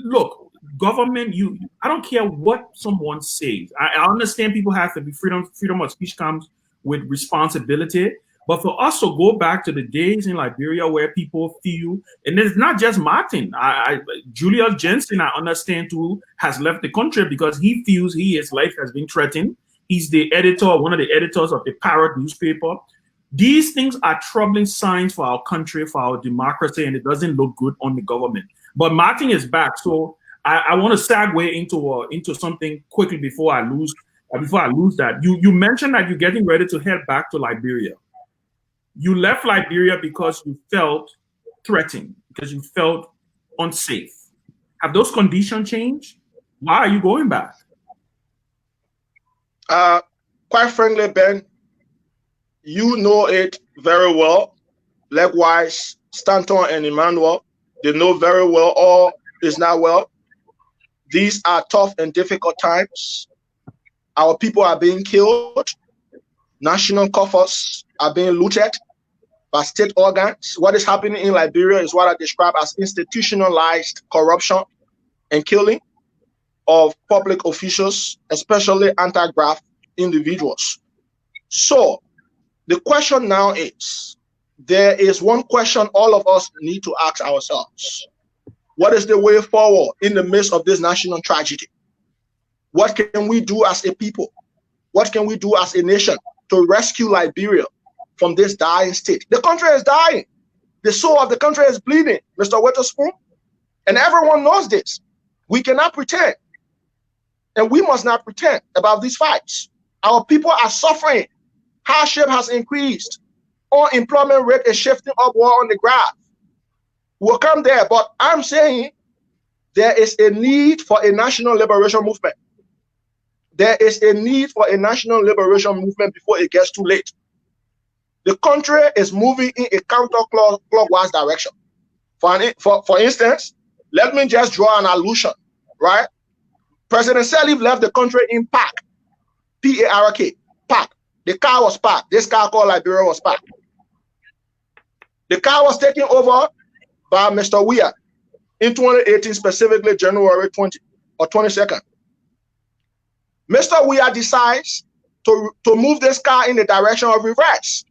Look, government. I don't care what someone says. I understand people have to be freedom of speech comes with responsibility. But for us to go back to the days in Liberia where people feel, and it's not just Martin, Julius Jensen, I understand too, has left the country because he feels his life has been threatened. He's the editor, one of the editors of the Parrot newspaper. These things are troubling signs for our country, for our democracy, and it doesn't look good on the government. But Martin is back, so I want to segue into something quickly before I lose that. You mentioned that you're getting ready to head back to Liberia. You left Liberia because you felt threatened, because you felt unsafe. Have those conditions changed? Why are you going back? Quite frankly, Ben, you know it very well. Likewise, Stanton and Emmanuel, they know very well all is not well. These are tough and difficult times. Our people are being killed. National coffers are being looted by state organs. What is happening in Liberia is what I describe as institutionalized corruption and killing of public officials, especially anti-graft individuals. So the question now is, there is one question all of us need to ask ourselves. What is the way forward in the midst of this national tragedy? What can we do as a people? What can we do as a nation to rescue Liberia from this dying state? The country is dying. The soul of the country is bleeding, Mr. Witherspoon. And everyone knows this. We cannot pretend. And we must not pretend about these fights. Our people are suffering. Hardship has increased. Unemployment rate is shifting upward on the graph. We'll come there, but I'm saying there is a need for a national liberation movement. There is a need for a national liberation movement before it gets too late. The country is moving in a counterclockwise direction. For instance, let me just draw an allusion, right? President Sirleaf left the country in park, P-A-R-K, park. The car was parked. This car called Liberia was parked. The car was taken over by Mr. Weah in 2018, specifically January 20 or 22nd. Mr. Weah decides to move this car in the direction of reverse.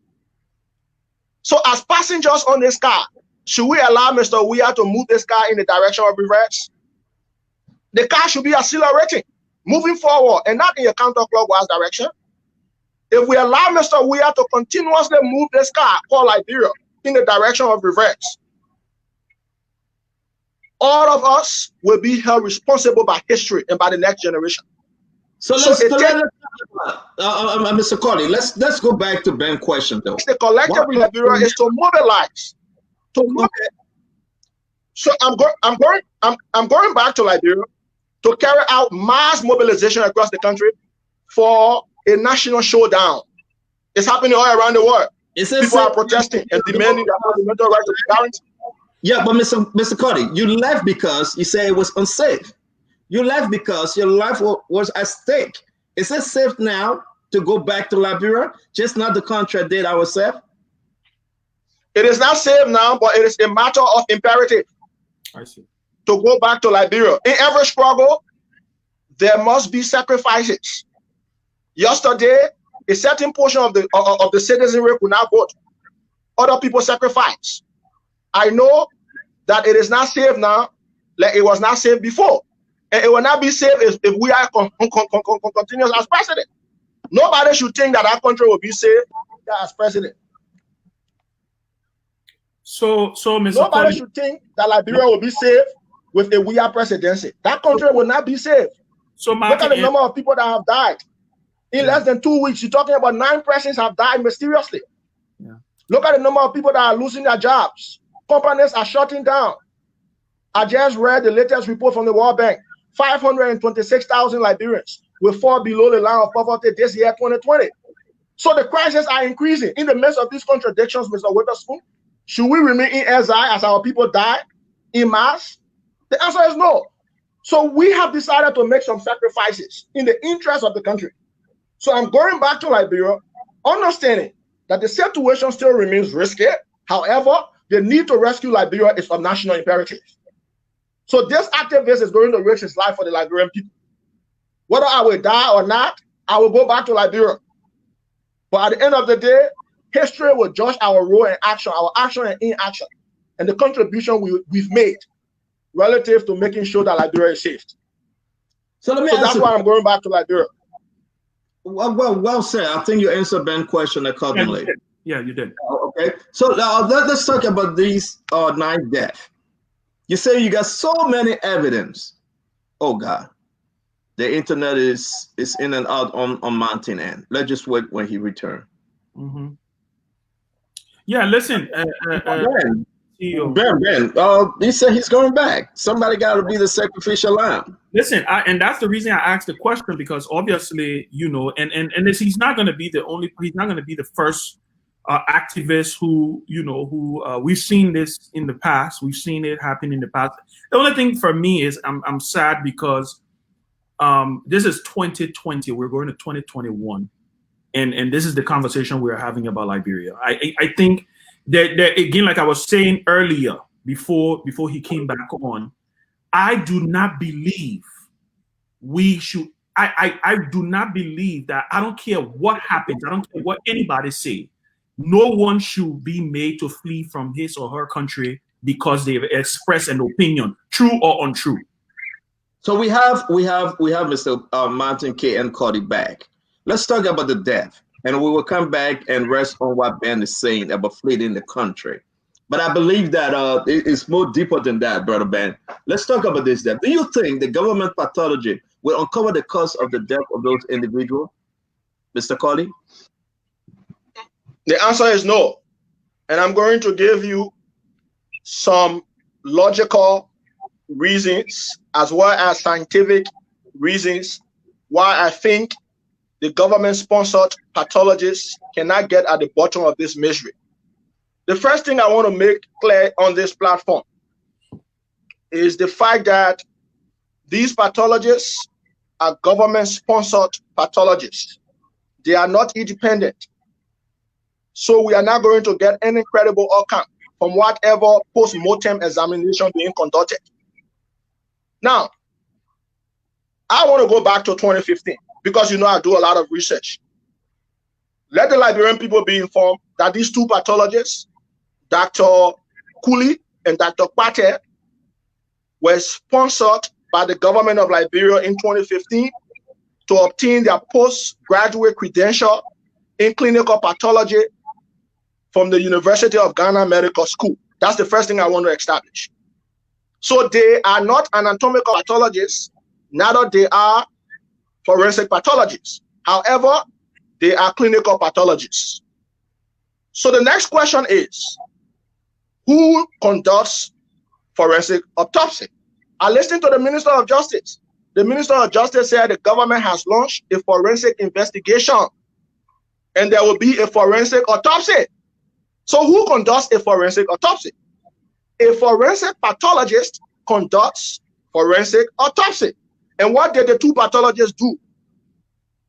So as passengers on this car, should we allow Mr. Weah to move this car in the direction of reverse? The car should be accelerating, moving forward, and not in a counterclockwise direction. If we allow Mr. Weah to continuously move this car called Liberia in the direction of reverse, all of us will be held responsible by history and by the next generation. So Mr. Kollie, let's go back to Ben's question though. The collective in Liberia is to mobilize. So I'm going back to Liberia to carry out mass mobilization across the country for a national showdown. It's happening all around the world. People are protesting and demanding their fundamental right to be guaranteed. Yeah, but Mr. Kollie, you left because you say it was unsafe. You left because your life was at stake. Is it safe now to go back to Liberia, just not the contradict ourselves? It is not safe now, but it is a matter of imperative. I see. To go back to Liberia. In every struggle, there must be sacrifices. Yesterday, a certain portion of the citizenry could not vote. Other people sacrifice. I know that it is not safe now, like it was not safe before. And it will not be safe if we are continuous as president. Nobody should think that our country will be safe as president. So Mr. Nobody Kollie, should think that Liberia will be safe with a Weah presidency. That country will not be safe. So look at the number of people that have died. In less than 2 weeks, you're talking about 9 persons have died mysteriously. Yeah. Look at the number of people that are losing their jobs. Companies are shutting down. I just read the latest report from the World Bank. 526,000 Liberians will fall below the line of poverty this year, 2020. So the crises are increasing. In the midst of these contradictions, Mr. Witherspoon, should we remain in exile as our people die in mass? The answer is no. So we have decided to make some sacrifices in the interest of the country. So I'm going back to Liberia, understanding that the situation still remains risky. However, the need to rescue Liberia is of national imperative. So this activist is going to risk his life for the Liberian people. Whether I will die or not, I will go back to Liberia. But at the end of the day, history will judge our role and action, our action and inaction, and the contribution we've made relative to making sure that Liberia is safe. So that's why I'm going back to Liberia. Well said. I think you answered Ben's question accordingly. Yeah, you did. Okay. So let's talk about these 9 deaths. You say you got so many evidence. Oh God, the internet is in and out on Mountain End. Let's just wait when he returns. Mm-hmm. Yeah, listen. Ben, he said he's going back. Somebody got to be the sacrificial lamb. Listen, and that's the reason I asked the question, because obviously, and this, he's not going to be the only. He's not going to be the first activist who we've seen this in the past. We've seen it happen in the past. The only thing for me is I'm sad because this is 2020. We're going to 2021, and this is the conversation we're having about Liberia. I think that again, like I was saying earlier, before he came back on, I do not believe we should. I do not believe that. I don't care what happens. I don't care what anybody say. No one should be made to flee from his or her country because they've expressed an opinion, true or untrue. So we have Mr. Martin K. and Kollie back. Let's talk about the death, and we will come back and rest on what Ben is saying about fleeing the country. But I believe that it's more deeper than that, Brother Ben. Let's talk about this death. Do you think the government pathology will uncover the cause of the death of those individuals, Mr. Kollie? The answer is no. And I'm going to give you some logical reasons as well as scientific reasons why I think the government-sponsored pathologists cannot get at the bottom of this mystery. The first thing I want to make clear on this platform is the fact that these pathologists are government-sponsored pathologists. They are not independent. So we are not going to get any credible outcome from whatever post-mortem examination being conducted. Now, I want to go back to 2015 because, you know, I do a lot of research. Let the Liberian people be informed that these two pathologists, Dr. Kollie and Dr. Pate, were sponsored by the government of Liberia in 2015 to obtain their postgraduate credential in clinical pathology from the University of Ghana Medical School. That's the first thing I want to establish. So they are not anatomical pathologists, neither they are forensic pathologists. However, they are clinical pathologists. So the next question is, who conducts forensic autopsy? I listened to the Minister of Justice. The Minister of Justice said the government has launched a forensic investigation and there will be a forensic autopsy. So who conducts a forensic autopsy? A forensic pathologist conducts forensic autopsy. And what did the two pathologists do?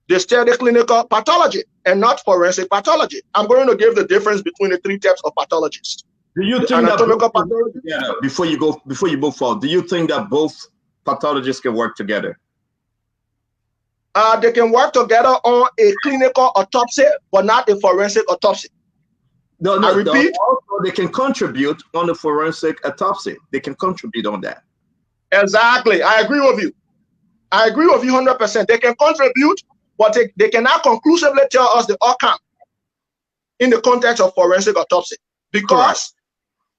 They study clinical pathology and not forensic pathology. I'm going to give the difference between the three types of pathologists. Do you think anatomical that pathology? Yeah, before you move forward, do you think that both pathologists can work together? They can work together on a clinical autopsy, but not a forensic autopsy. No, I repeat. Also, they can contribute on the forensic autopsy. They can contribute on that. Exactly. I agree with you. I agree with you 100%. They can contribute, but they cannot conclusively tell us the outcome in the context of forensic autopsy because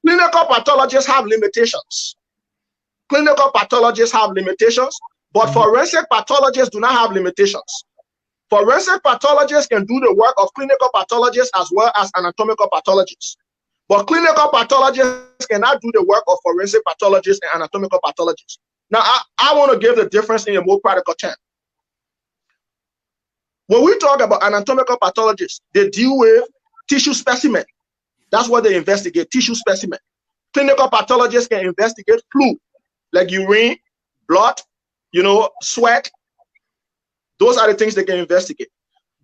clinical pathologists have limitations. Clinical pathologists have limitations, but forensic pathologists do not have limitations. Forensic pathologists can do the work of clinical pathologists as well as anatomical pathologists. But clinical pathologists cannot do the work of forensic pathologists and anatomical pathologists. Now, I want to give the difference in a more practical term. When we talk about anatomical pathologists, they deal with tissue specimen. That's what they investigate, tissue specimen. Clinical pathologists can investigate fluid, like urine, blood, sweat. Those are the things they can investigate.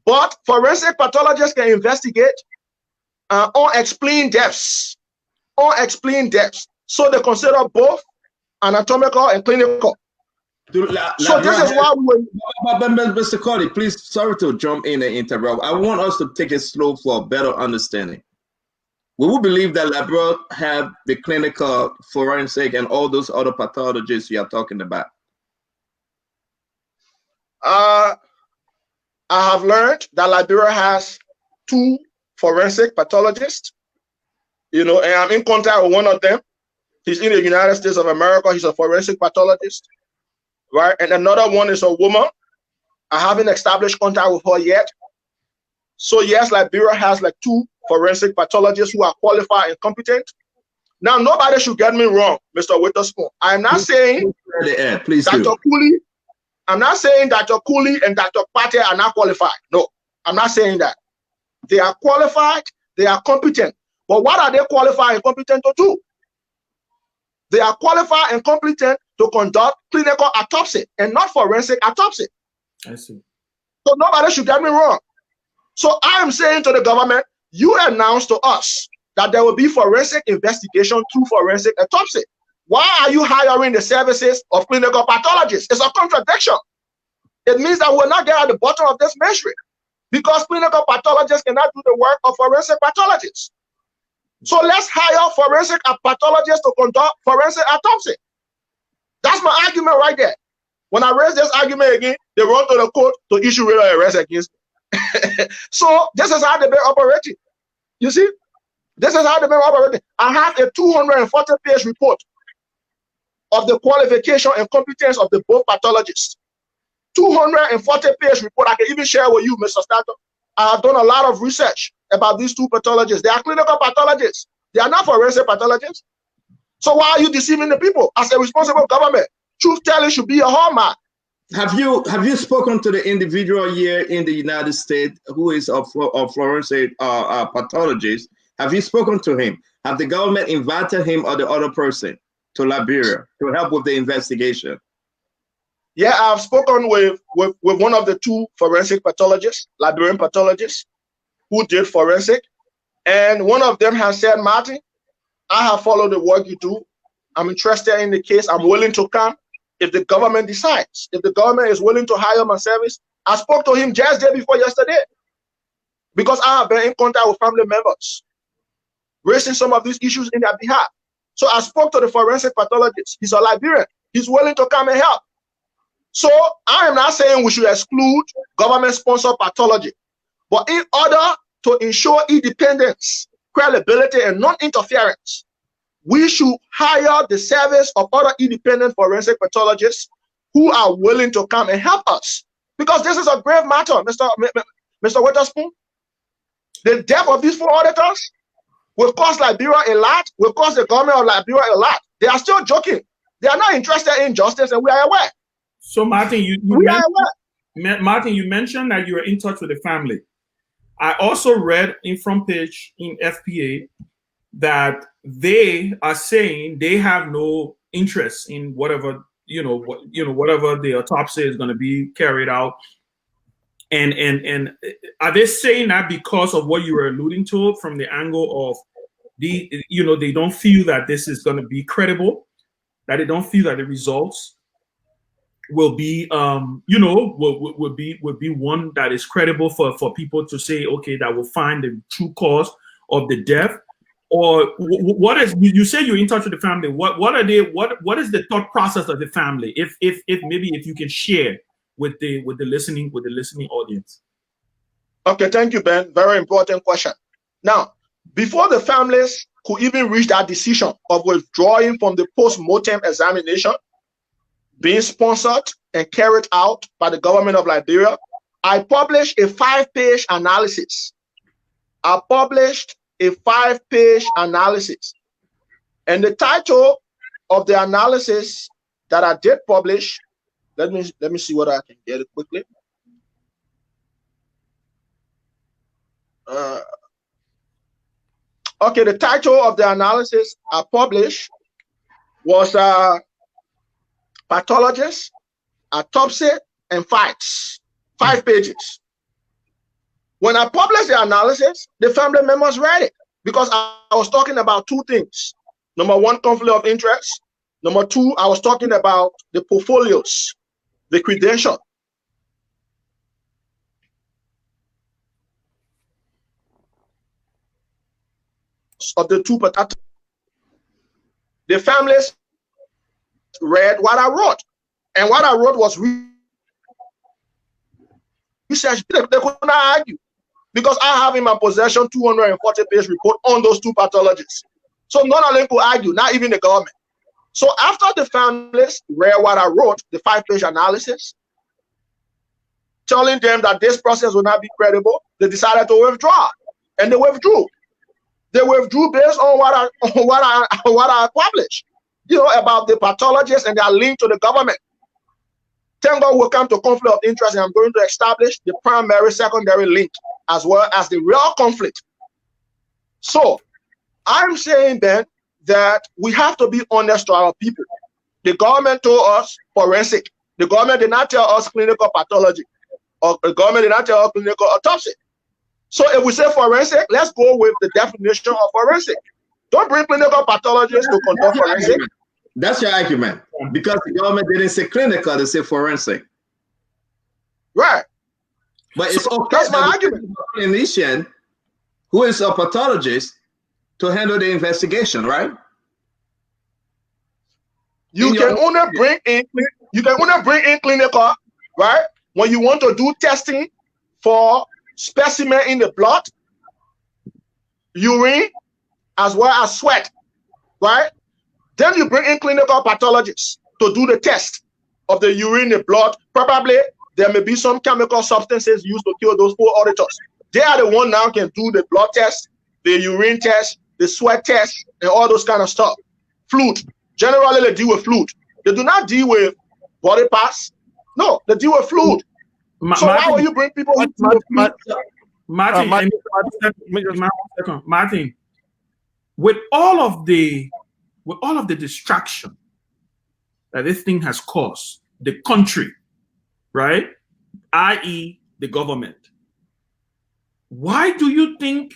But forensic pathologists can investigate unexplained deaths. Unexplained deaths. So they consider both anatomical and clinical. So this is why Mr. Kollie, please, sorry to jump in and interrupt. I want us to take it slow for a better understanding. We will believe that Liberia have the clinical, forensic, and all those other pathologists you are talking about. I have learned that Liberia has two forensic pathologists, and I'm in contact with one of them. He's in the United States of America. He's a forensic pathologist, right? And another one is a woman. I haven't established contact with her yet. So yes, Liberia has like two forensic pathologists who are qualified and competent. Now, nobody should get me wrong, Mr. Witherspoon. I'm not saying Dr. Kollie. I'm not saying Dr. Kollie and Dr. Pate are not qualified. No, I'm not saying that. They are qualified, they are competent. But what are they qualified and competent to do? They are qualified and competent to conduct clinical autopsy and not forensic autopsy. I see. So nobody should get me wrong. So I am saying to the government, you announced to us that there will be forensic investigation through forensic autopsy. Why are you hiring the services of clinical pathologists? It's a contradiction. It means that we'll not get at the bottom of this mystery because clinical pathologists cannot do the work of forensic pathologists. So let's hire forensic pathologists to conduct forensic autopsy. That's my argument right there. When I raise this argument again, they run to the court to issue writ of arrest against me. So this is how they've been operating. You see? This is how they've been operating. I have a 240-page report of the qualification and competence of the both pathologists. 240-page report. I can even share with you, Mr. Stato. I have done a lot of research about these two pathologists. They are clinical pathologists. They are not forensic pathologists. So why are you deceiving the people? As a responsible government, truth telling should be your hallmark. Have you spoken to the individual here in the United States who is a forensic pathologist? Have you spoken to him? Have the government invited him or the other person to Liberia to help with the investigation? Yeah, I've spoken with one of the two forensic pathologists, Liberian pathologists, who did forensic. And one of them has said, Martin, I have followed the work you do. I'm interested in the case. I'm willing to come if the government decides. If the government is willing to hire my service. I spoke to him just day before yesterday because I have been in contact with family members, raising some of these issues in their behalf. So I spoke to the forensic pathologist. He's a Liberian. He's willing to come and help. So I am not saying we should exclude government-sponsored pathology, but in order to ensure independence, credibility, and non-interference, we should hire the service of other independent forensic pathologists who are willing to come and help us. Because this is a grave matter, Mr. Witherspoon. The death of these 4 auditors will cost Liberia a lot, will cost the government of Liberia a lot. They are still joking. They are not interested in justice, and we are aware. So, Martin, Martin, you mentioned that you were in touch with the family. I also read in front page in FPA that they are saying they have no interest in whatever whatever the autopsy is going to be carried out. And are they saying that because of what you were alluding to from the angle of they don't feel that this is going to be credible, that they don't feel that the results will be will be one that is credible for people to say, okay, that will find the true cause of the death? Or what is, you say you're in touch with the family, what are they, what is the thought process of the family, if maybe if you can share with the listening audience? Okay, thank you, Ben. Very important question. Now, before the families could even reach that decision of withdrawing from the post-mortem examination being sponsored and carried out by the government of Liberia, I published a 5-page analysis. I published a 5-page analysis. And the title of the analysis that I did publish, let me see whether I can get it quickly. Okay, the title of the analysis I published was Pathologist, Autopsy, and Fights. 5 pages. When I published the analysis, the family members read it because I was talking about 2 things. Number 1, conflict of interest. Number 2, I was talking about the portfolios, the credential. Of the 2 pathogens. The families read what I wrote. And what I wrote was research. They could not argue. Because I have in my possession 240-page report on those 2 pathologists. So none of them could argue, not even the government. So after the families read what I wrote, the 5-page analysis, telling them that this process will not be credible, they decided to withdraw. And they withdrew. They withdrew based on what I published, about the pathologists and their link to the government. Thank God we'll come to conflict of interest, and I'm going to establish the primary, secondary link, as well as the real conflict. So I'm saying then that we have to be honest to our people. The government told us forensic. The government did not tell us clinical pathology, or the government did not tell us clinical autopsy. So if we say forensic, let's go with the definition of forensic. Don't bring clinical pathologists to conduct forensic. That's your argument. Because the government didn't say clinical, they say forensic. Right. But it's okay. That's my argument. A clinician who is a pathologist to handle the investigation, right? You can only bring in clinical, right? When you want to do testing for specimen in the blood, urine, as well as sweat, right? Then you bring in clinical pathologists to do the test of the urine, the blood. Probably there may be some chemical substances used to kill those 4 auditors. They are the one now can do the blood test, the urine test, the sweat test, and all those kind of stuff. flute. Generally, they deal with flute. They do not deal with body parts. No, they deal with flute. So why would you bring people who deal with flute? Martin, with all of the distraction that this thing has caused the country, right? i.e. the government. Why do you think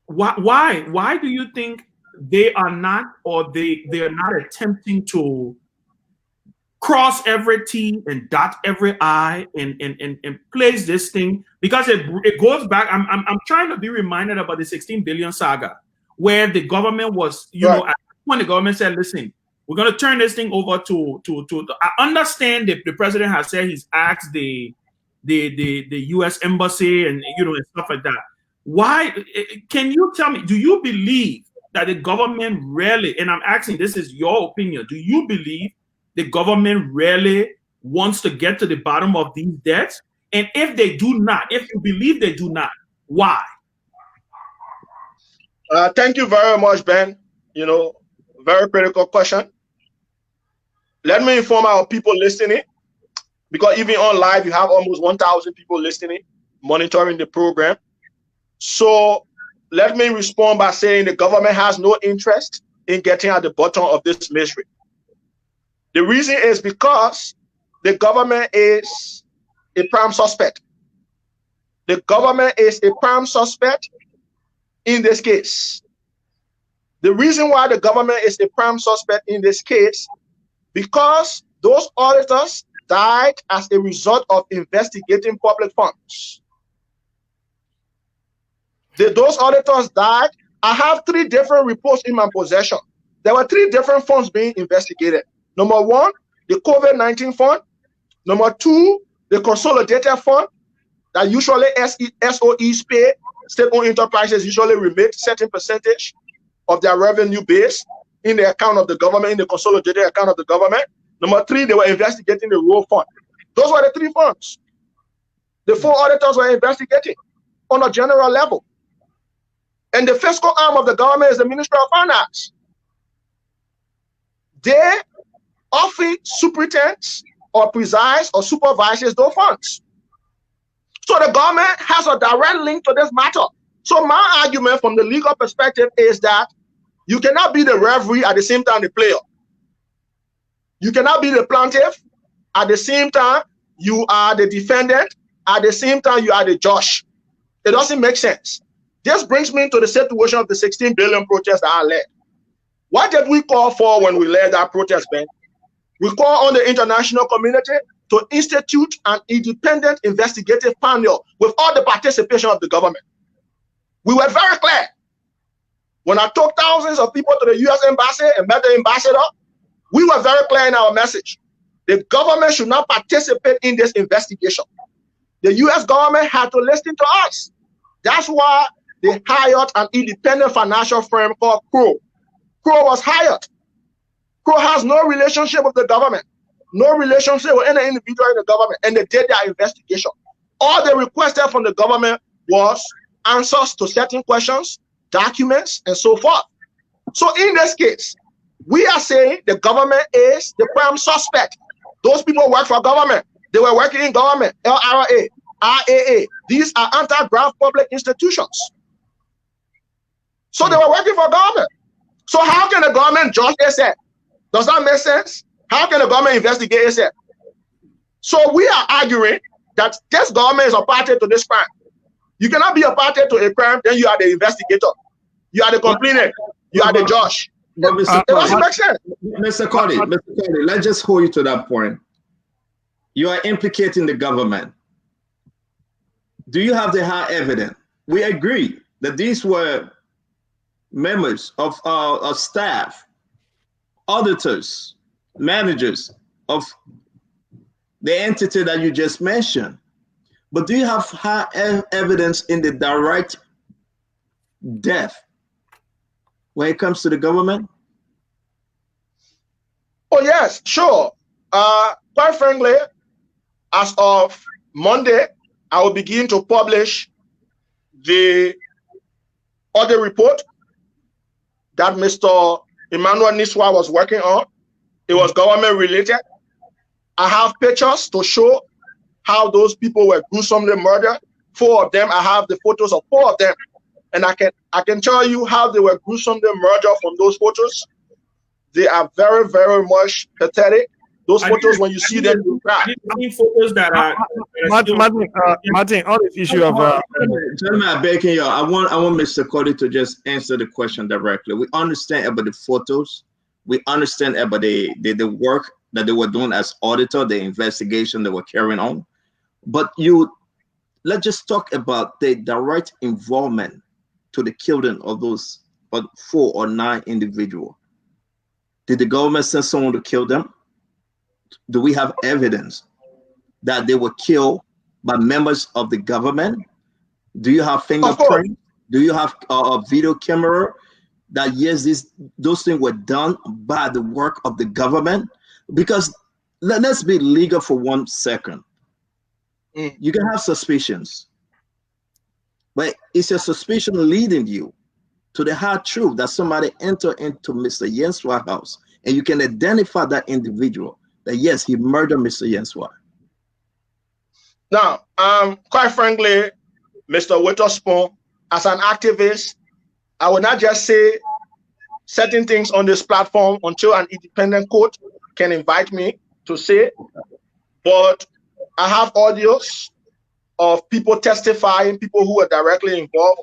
why do you think they are not, or they are not attempting to cross every T and dot every I and place this thing? Because it goes back. I'm trying to be reminded about the 16 billion saga, where the government was, when the government said, listen, we're going to turn this thing over to I understand that the president has said he's asked the U.S. embassy and and stuff like that. Why? Can you tell me, do you believe that the government really, and I'm asking, this is your opinion, do you believe the government really wants to get to the bottom of these debts? And if they do not, if you believe they do not, why? Thank you very much, Ben. Very critical question. Let me inform our people listening, because even on live, you have almost 1,000 people listening, monitoring the program. So let me respond by saying the government has no interest in getting at the bottom of this mystery. The reason is because the government is a prime suspect. The government is a prime suspect in this case. The reason why the government is a prime suspect in this case, because those auditors died as a result of investigating public funds. Those auditors died. I have 3 different reports in my possession. There were 3 different funds being investigated. Number 1, the COVID-19 fund. Number 2, the consolidated fund that usually SOEs pay. State-owned enterprises usually remit certain percentage of their revenue base in the account of the government, in the consolidated account of the government. Number 3, they were investigating the rural fund. Those were the 3 funds. The 4 auditors were investigating on a general level. And the fiscal arm of the government is the Ministry of Finance. They often superintends or presides or supervises those funds. So the government has a direct link to this matter. So my argument from the legal perspective is that you cannot be the referee at the same time the player. You cannot be the plaintiff at the same time you are the defendant, at the same time you are the judge. It doesn't make sense. This brings me to the situation of the 16 billion protest that I led. What did we call for when we led that protest, Ben? We call on the international community to institute an independent investigative panel with all the participation of the government. We were very clear. When I took thousands of people to the U.S. embassy and met the ambassador, we were very clear in our message. The government should not participate in this investigation. The U.S. government had to listen to us. That's why they hired an independent financial firm called Crow. Crow was hired. Crow has no relationship with the government, no relationship with any individual in the government, and they did their investigation. All they requested from the government was answers to certain questions, documents, and so forth. So in this case, we are saying the government is the prime suspect. Those people work for government. They were working in government, LRA, RAA. These are anti-graft public institutions. So they were working for government. So how can the government judge ASAP? Does that make sense? How can the government investigate ASAP? So we are arguing that this government is a party to this crime. You cannot be a party to a crime, then you are the investigator. You are the complainant. You are the judge. It doesn't make sense. Mr. Kollie, let's just hold you to that point. You are implicating the government. Do you have the hard evidence? We agree that these were members of staff, auditors, managers of the entity that you just mentioned. But do you have hard evidence in the direct death when it comes to the government? Oh, yes, sure. Quite frankly, as of Monday, I will begin to publish the audit report that Mr. Emmanuel Niswa was working on. It was government related. I have pictures to show how those people were gruesomely murdered. 4 of them, I have the photos of 4 of them. And I can tell you how they were gruesomely murdered from those photos. They are very, very much pathetic. Those photos, when you see them, you cry. Photos that are Martin, on this issue of gentlemen, I'm begging you. I want Mr. Kollie to just answer the question directly. We understand about the photos. We understand about the work that they were doing as auditor, the investigation they were carrying on. But let's just talk about the direct involvement to the killing of those 4 or 9 individuals. Did the government send someone to kill them? Do we have evidence that they were killed by members of the government? Do you have fingerprints? Do you have a video camera that yes, those things were done by the work of the government? Because let's be legal for 1 second. You can have suspicions, but it's your suspicion leading you to the hard truth that somebody entered into Mr. Yenswa's house, and you can identify that individual that yes, he murdered Mr. Yenswa. Now, quite frankly, Mr. Witherspoon, as an activist, I will not just say certain things on this platform until an independent court can invite me to say, but I have audios of people testifying, people who were directly involved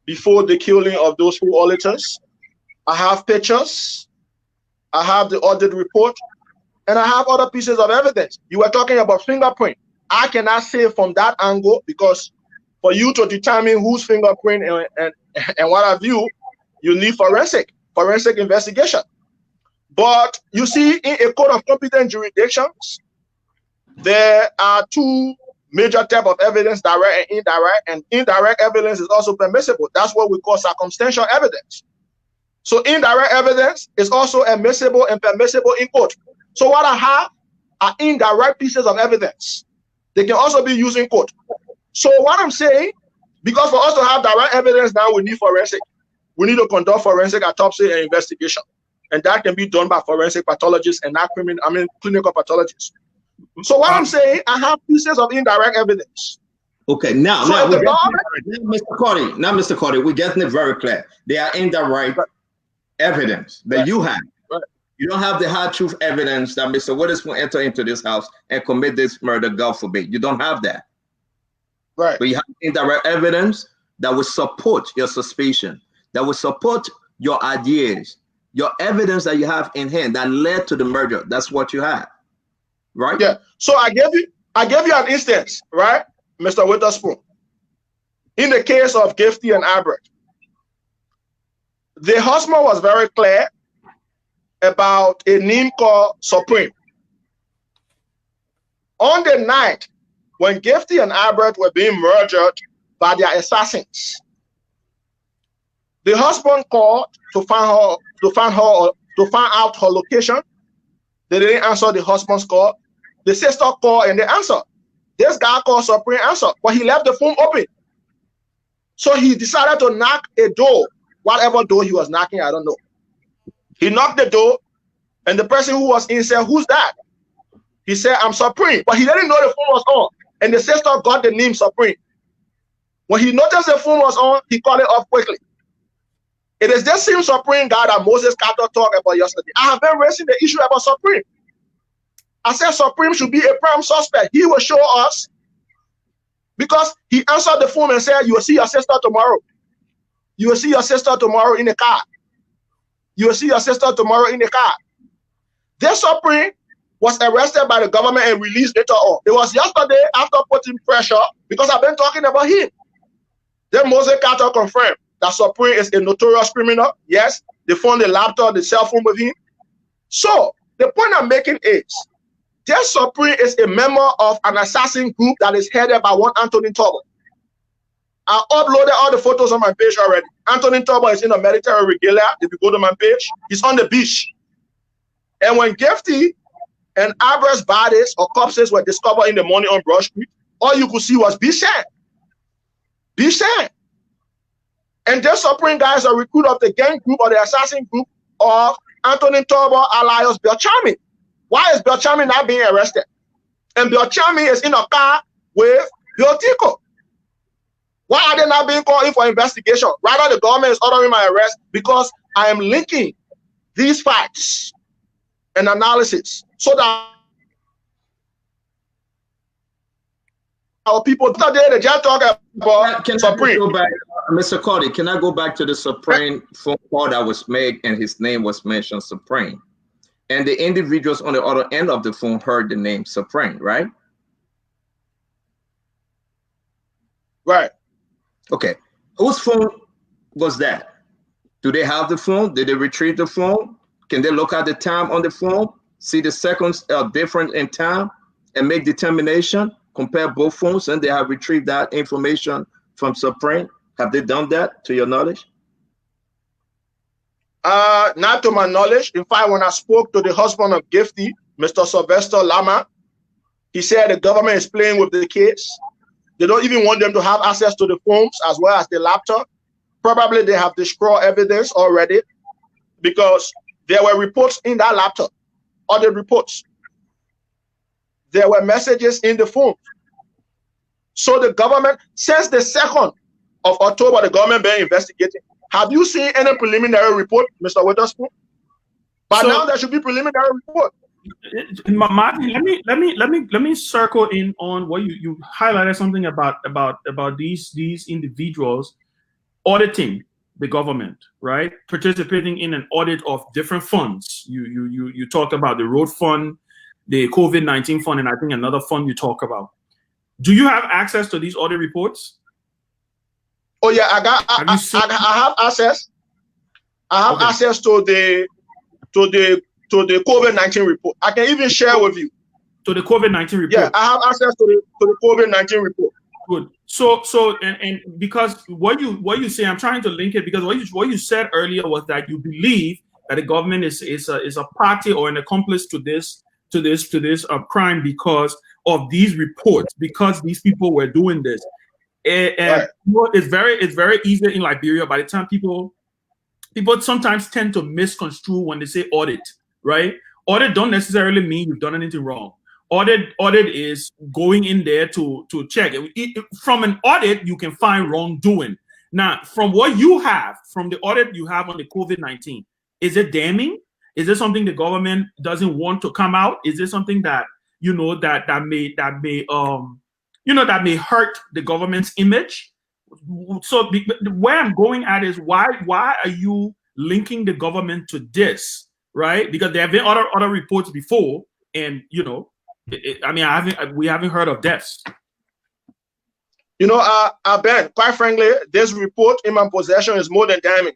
before the killing of those 4 auditors. I have pictures, I have the audit report, and I have other pieces of evidence. You were talking about fingerprint. I cannot say from that angle, because for you to determine whose fingerprint and what have you need forensic investigation. But you see, in a code of competent jurisdictions, there are 2 major types of evidence, direct and indirect, and indirect evidence is also permissible. That's what we call circumstantial evidence. So indirect evidence is also admissible and permissible in court. So what I have are indirect pieces of evidence. They can also be used in court. So what I'm saying, because for us to have direct evidence now, we need forensic. We need to conduct forensic autopsy and investigation. And that can be done by forensic pathologists and not clinical pathologists. So what I'm saying, I have pieces of indirect evidence. Okay, now Mr. Kollie, we're getting it very clear. They are indirect evidence that you have. You don't have the hard truth evidence that Mr. Witherspoon enter into this house and commit this murder, God forbid. You don't have that. Right. But you have indirect evidence that will support your suspicion, that will support your ideas, your evidence that you have in hand that led to the murder. That's what you have. Right? Yeah. So I gave you an instance, right, Mr. Witherspoon. In the case of Gifty and Albert, the husband was very clear about a name called Supreme. On the night when Gifty and Albert were being murdered by their assassins, the husband called to find out her location. They didn't answer the husband's call. The sister called and they answered. This guy called Supreme answered, but he left the phone open. So he decided to knock a door, whatever door he was knocking, I don't know. He knocked the door, and the person who was in said, "Who's that?" He said, "I'm Supreme," but he didn't know the phone was on. And the sister got the name Supreme. When he noticed the phone was on, he called it off quickly. It is this same Supreme guy that Moses Carter talked about yesterday. I have been raising the issue about Supreme. I said Supreme should be a prime suspect. He will show us, because he answered the phone and said, "You will see your sister tomorrow. You will see your sister tomorrow in the car. You will see your sister tomorrow in the car." This Supreme was arrested by the government and released later on. It was yesterday, after putting pressure, because I've been talking about him. Then Moses Carter confirmed that Supreme is a notorious criminal. Yes, they found the laptop, the cell phone with him. So the point I'm making is, this Supreme is a member of an assassin group that is headed by one Anthony Turbo. I uploaded all the photos on my page already. Anthony Turbo is in a military regalia. If you go to my page, he's on the beach. And when Gifty and Albert's bodies or corpses were discovered in the morning on Broad Street, all you could see was B-Shan. B-Shan. And this Supreme guy is a recruit of the gang group or the assassin group of Anthony Turbo alias Belchami. Why is Belchami not being arrested? And Belchami is in a car with Biotico. Why are they not being called in for investigation? Rather, the government is ordering my arrest because I am linking these facts and analysis so that our people today they just talk about Supreme. Go back, Mr. Kollie, can I go back to the Supreme phone call that was made and his name was mentioned, Supreme? And the individuals on the other end of the phone heard the name Supreme, right? Right. Okay. Whose phone was that? Do they have the phone? Did they retrieve the phone? Can they look at the time on the phone, see the seconds are different in time, and make determination, compare both phones, and they have retrieved that information from Supreme? Have they done that, to your knowledge? Not to my knowledge. In fact, when I spoke to the husband of Gifty, Mr. Sylvester Lama, he said the government is playing with the case. They don't even want them to have access to the phones as well as the laptop. Probably they have destroyed evidence already because there were reports in that laptop, other reports. There were messages in the phone. So the government, since the 2nd of October, the government been investigating. Have you seen any preliminary report, Mr. Witherspoon? But now there should be preliminary report. Martin, let me circle in on what you highlighted something about these individuals auditing the government, right? Participating in an audit of different funds. You talked about the road fund, the COVID-19 fund, and I think another fund you talk about. Do you have access to these audit reports? Oh yeah, I have access. I have access to the COVID-19 report. I can even share with you. To the COVID-19 report. Yeah, I have access to the COVID-19 report. Good. So and because what you say, I'm trying to link it because what you said earlier was that you believe that the government is a party or an accomplice to this crime because of these reports, because these people were doing this. And right. It's very easy in Liberia. By the time people sometimes tend to misconstrue when they say audit, right? Audit don't necessarily mean you've done anything wrong. Audit is going in there to check. From an audit, you can find wrongdoing. Now, from what you have, from the audit you have on the COVID-19, is it damning? Is it something the government doesn't want to come out? Is it something that that may hurt the government's image? So where I'm going at is why are you linking the government to this, right? Because there have been other reports before, and we haven't heard of deaths. Ben, quite frankly, this report in my possession is more than damning.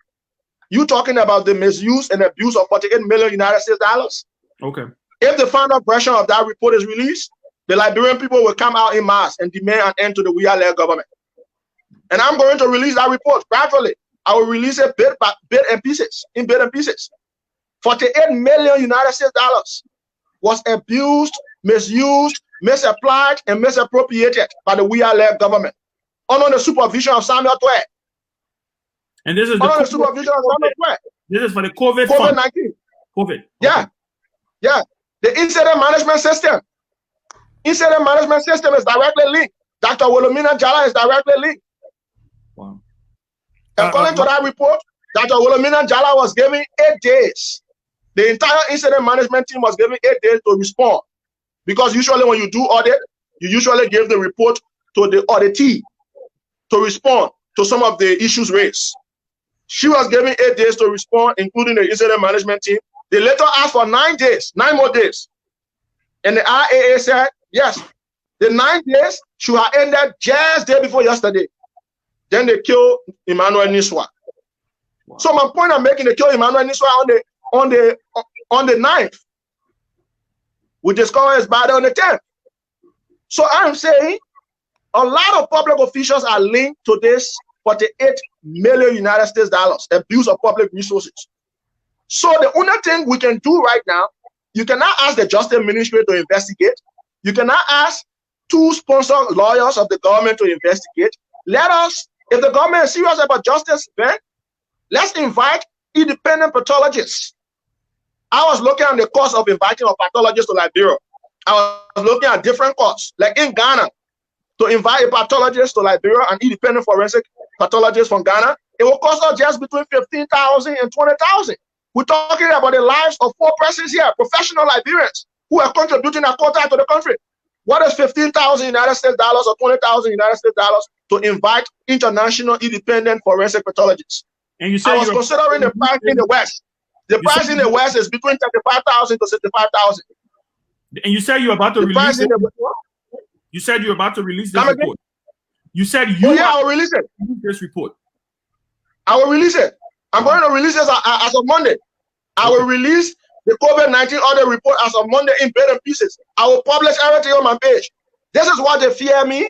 You talking about the misuse and abuse of 48 million United States dollars? Okay. If the final version of that report is released, the Liberian people will come out in mass and demand an end to the we-are-led government. And I'm going to release that report gradually. I will release it bit and pieces. 48 million United States dollars was abused, misused, misapplied, and misappropriated by the we-are-led government under the supervision of Samuel Twe. And this is under the supervision of Samuel Twe. This is for the COVID-19. COVID. Yeah. Okay. Yeah. The incident management system. Incident management system is directly linked. Dr. Wilhelmina Jala is directly linked. Wow. According to that report, Dr. Wilhelmina Jala was given 8 days. The entire incident management team was given 8 days to respond. Because usually when you do audit, you usually give the report to the auditee to respond to some of the issues raised. She was given 8 days to respond, including the incident management team. They later asked for 9 days, 9 more days. And the IAA said, yes, the 9 days should have ended just day before yesterday. Then they killed Emmanuel Niswa. Wow. So my point I'm making, they killed Emmanuel Niswa on the 9th. We discovered his body on the 10th. So I'm saying a lot of public officials are linked to this 48 million United States dollars abuse of public resources. So the only thing we can do right now, you cannot ask the Justice Ministry to investigate. You cannot ask 2 sponsor lawyers of the government to investigate. Let us, if the government is serious about justice, then let's invite independent pathologists I was looking at the cost of inviting a pathologist to Liberia. I was looking at different costs. Like in Ghana, to invite a pathologist to Liberia, an independent forensic pathologist from Ghana, it will cost us just between 15,000 and 20,000. We're talking about the lives of 4 persons here, professional Liberians, who are contributing a quota to the country. What is 15,000 United States dollars or 20,000 United States dollars to invite international independent forensic pathologists? And you said I was considering the price in the West. The price in the West is between 35,000 to 65,000. And you said you're about to release it. You said you're about to release this report. You said you I will release it. This report. I will release it. I'm going to release it as of Monday. I will release the COVID-19 audit report as of Monday in bit and pieces. I will publish everything on my page. This is what they fear me,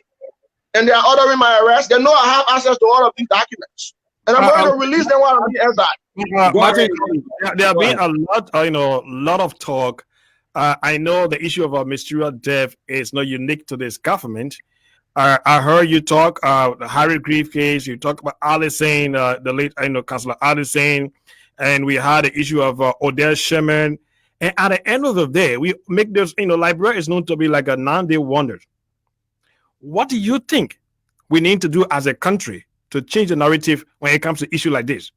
and they are ordering my arrest. They know I have access to all of these documents, and I'm going to release them while I'm inside. Martin, there have been a lot of talk. I know the issue of a mysterious death is not unique to this government. I heard you talk the Harry Grieve case. You talk about Allison, the late Councillor Allison, and we had the issue of Odell Sherman. And at the end of the day, we make this. Liberia is known to be like a 9-day wonder. What do you think we need to do as a country to change the narrative when it comes to issue like this?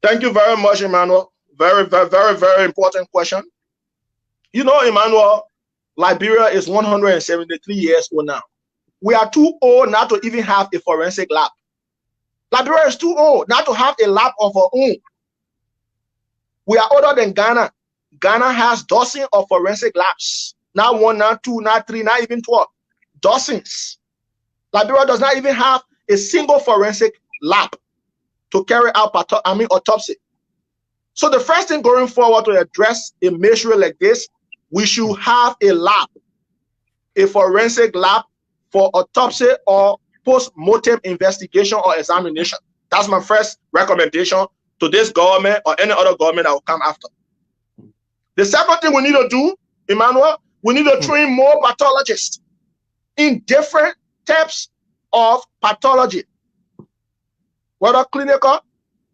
Thank you very much, Emmanuel. Very, very, very, very important question. Emmanuel, Liberia is 173 years old now. We are too old not to even have a forensic lab. Liberia is too old not to have a lab of our own. We are older than Ghana. Ghana has dozens of forensic labs. Not 1, not 2, not 3, not even 12. Dozens. Liberia does not even have a single forensic lab to carry out autopsy. So the first thing going forward to address a mystery like this, we should have a lab, a forensic lab for autopsy or post-mortem investigation or examination. That's my first recommendation to this government or any other government that will come after. The second thing we need to do, Emmanuel, we need to train more pathologists in different types of pathology, whether clinical,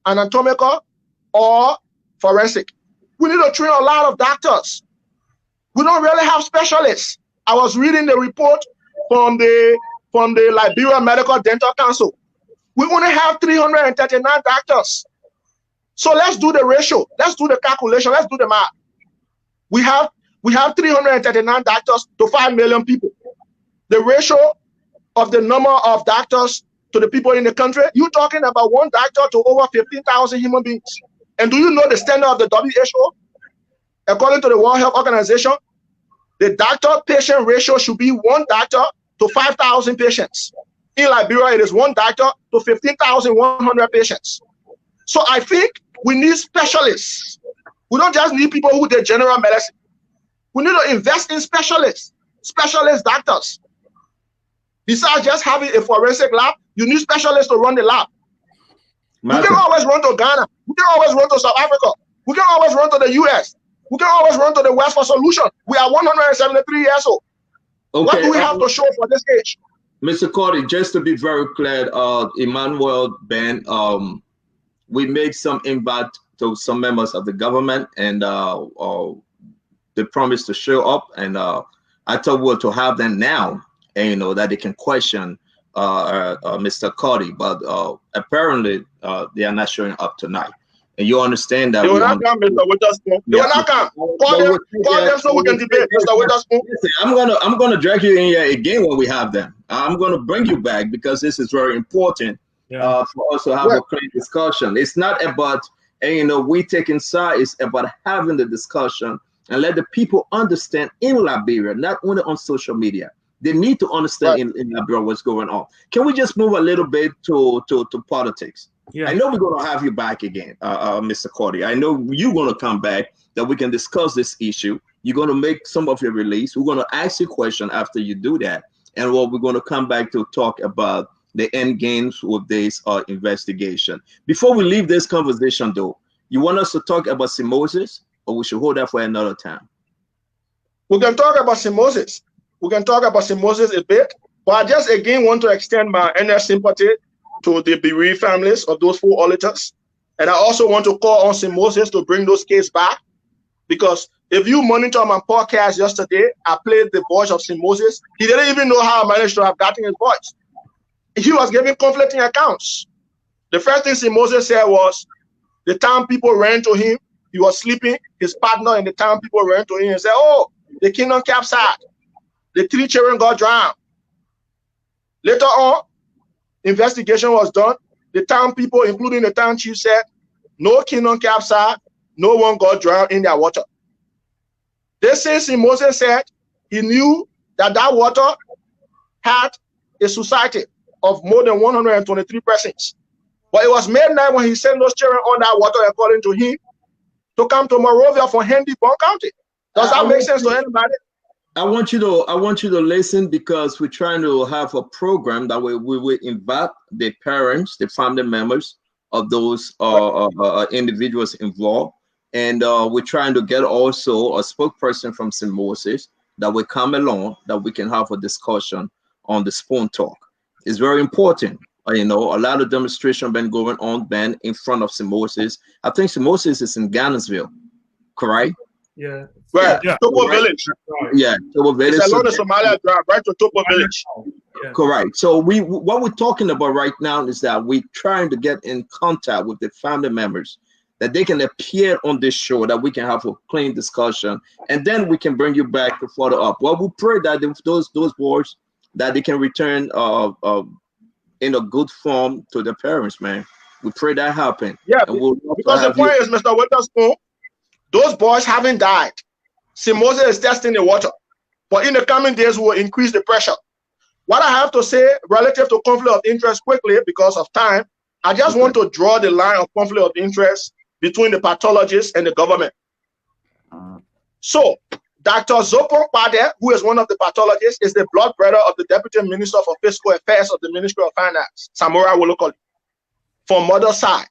anatomical, or forensic. We need to train a lot of doctors. We don't really have specialists. I was reading the report from the Liberia Medical Dental Council. We only have 339 doctors. So let's do the ratio. Let's do the calculation. Let's do the math. We have 339 doctors to 5 million people. The ratio of the number of doctors to the people in the country, you're talking about 1 doctor to over 15,000 human beings. And do you know the standard of the WHO? According to the World Health Organization, the doctor-patient ratio should be 1 doctor to 5,000 patients. In Liberia, it is 1 doctor to 15,100 patients. So I think we need specialists. We don't just need people who do general medicine. We need to invest in specialists, specialist doctors. Besides just having a forensic lab, you need specialists to run the lab. We can always run to Ghana. We can always run to South Africa. We can always run to the US. We can always run to the West for solution. We are 173 years old. Okay. What do we have to show for this age? Mr. Kollie, just to be very clear, Emmanuel, Ben, we made some invite to some members of the government, and they promised to show up, and I thought we were to have them now, and that they can question Mr. Kollie, but apparently they are not showing up tonight. And you understand that they will not come, Mr. Witherspoon. They will not come. Call them so we can debate, Mr. Witherspoon. I'm gonna drag you in here again when we have them. I'm gonna bring you back because this is very important for us to have a clear discussion. It's not about we taking side. It's about having the discussion and let the people understand in Liberia, not only on social media. They need to understand in Liberia what's going on. Can we just move a little bit to politics? Yeah. I know we're going to have you back again, Mr. Kollie. I know you're going to come back that we can discuss this issue. You're going to make some of your release. We're going to ask you a question after you do that. And we're going to come back to talk about the end games with this investigation. Before we leave this conversation, though, you want us to talk about Moses, or we should hold that for another time? We can talk about Moses. We can talk about Moses a bit, but I just again want to extend my inner sympathy to the bereaved families of those 4 auditors. And I also want to call on St. Moses to bring those cases back, because if you monitor my podcast yesterday, I played the voice of St. Moses. He didn't even know how I managed to have gotten his voice. He was giving conflicting accounts. The first thing St. Moses said was the town people ran to him. He was sleeping. His partner and the town people ran to him and said, oh, the kingdom capsized. The 3 children got drowned. Later on, investigation was done. The town people, including the town chief, said no kingdom capsized. No one got drowned in their water. They say St. Moses said he knew that that water had a society of more than 123 persons. But it was midnight when he sent those children on that water, according to him, to come to Morovia for Hendy Bond County. Does that make sense to anybody? I want you to listen, because we're trying to have a program that we will invite the parents, the family members of those individuals involved. And we're trying to get also a spokesperson from St. Moses that will come along, that we can have a discussion on the Spoon Talk. It's very important. You know, a lot of demonstration been going on then in front of St. Moses. I think St. Moses is in Gainesville, correct? Yeah. Right. Yeah. Topo Village. Yeah, Topo Village. It's along the Somalia Drive, right to Topo Village. Yeah. Correct. So what we're talking about right now is that we're trying to get in contact with the family members, that they can appear on this show, that we can have a clean discussion, and then we can bring you back to follow up. Well, we pray that those boys, that they can return in a good form to their parents, man. We pray that happen. Yeah, because the point is, Mr. Witherspoon, those boys haven't died. St. Moses is testing the water. But in the coming days, we will increase the pressure. What I have to say relative to conflict of interest quickly, because of time, I just want to draw the line of conflict of interest between the pathologists and the government. So, Dr. Zopon Pade, who is one of the pathologists, is the blood brother of the Deputy Minister for Fiscal Affairs of the Ministry of Finance, Samora Wolokoli, from mother's side.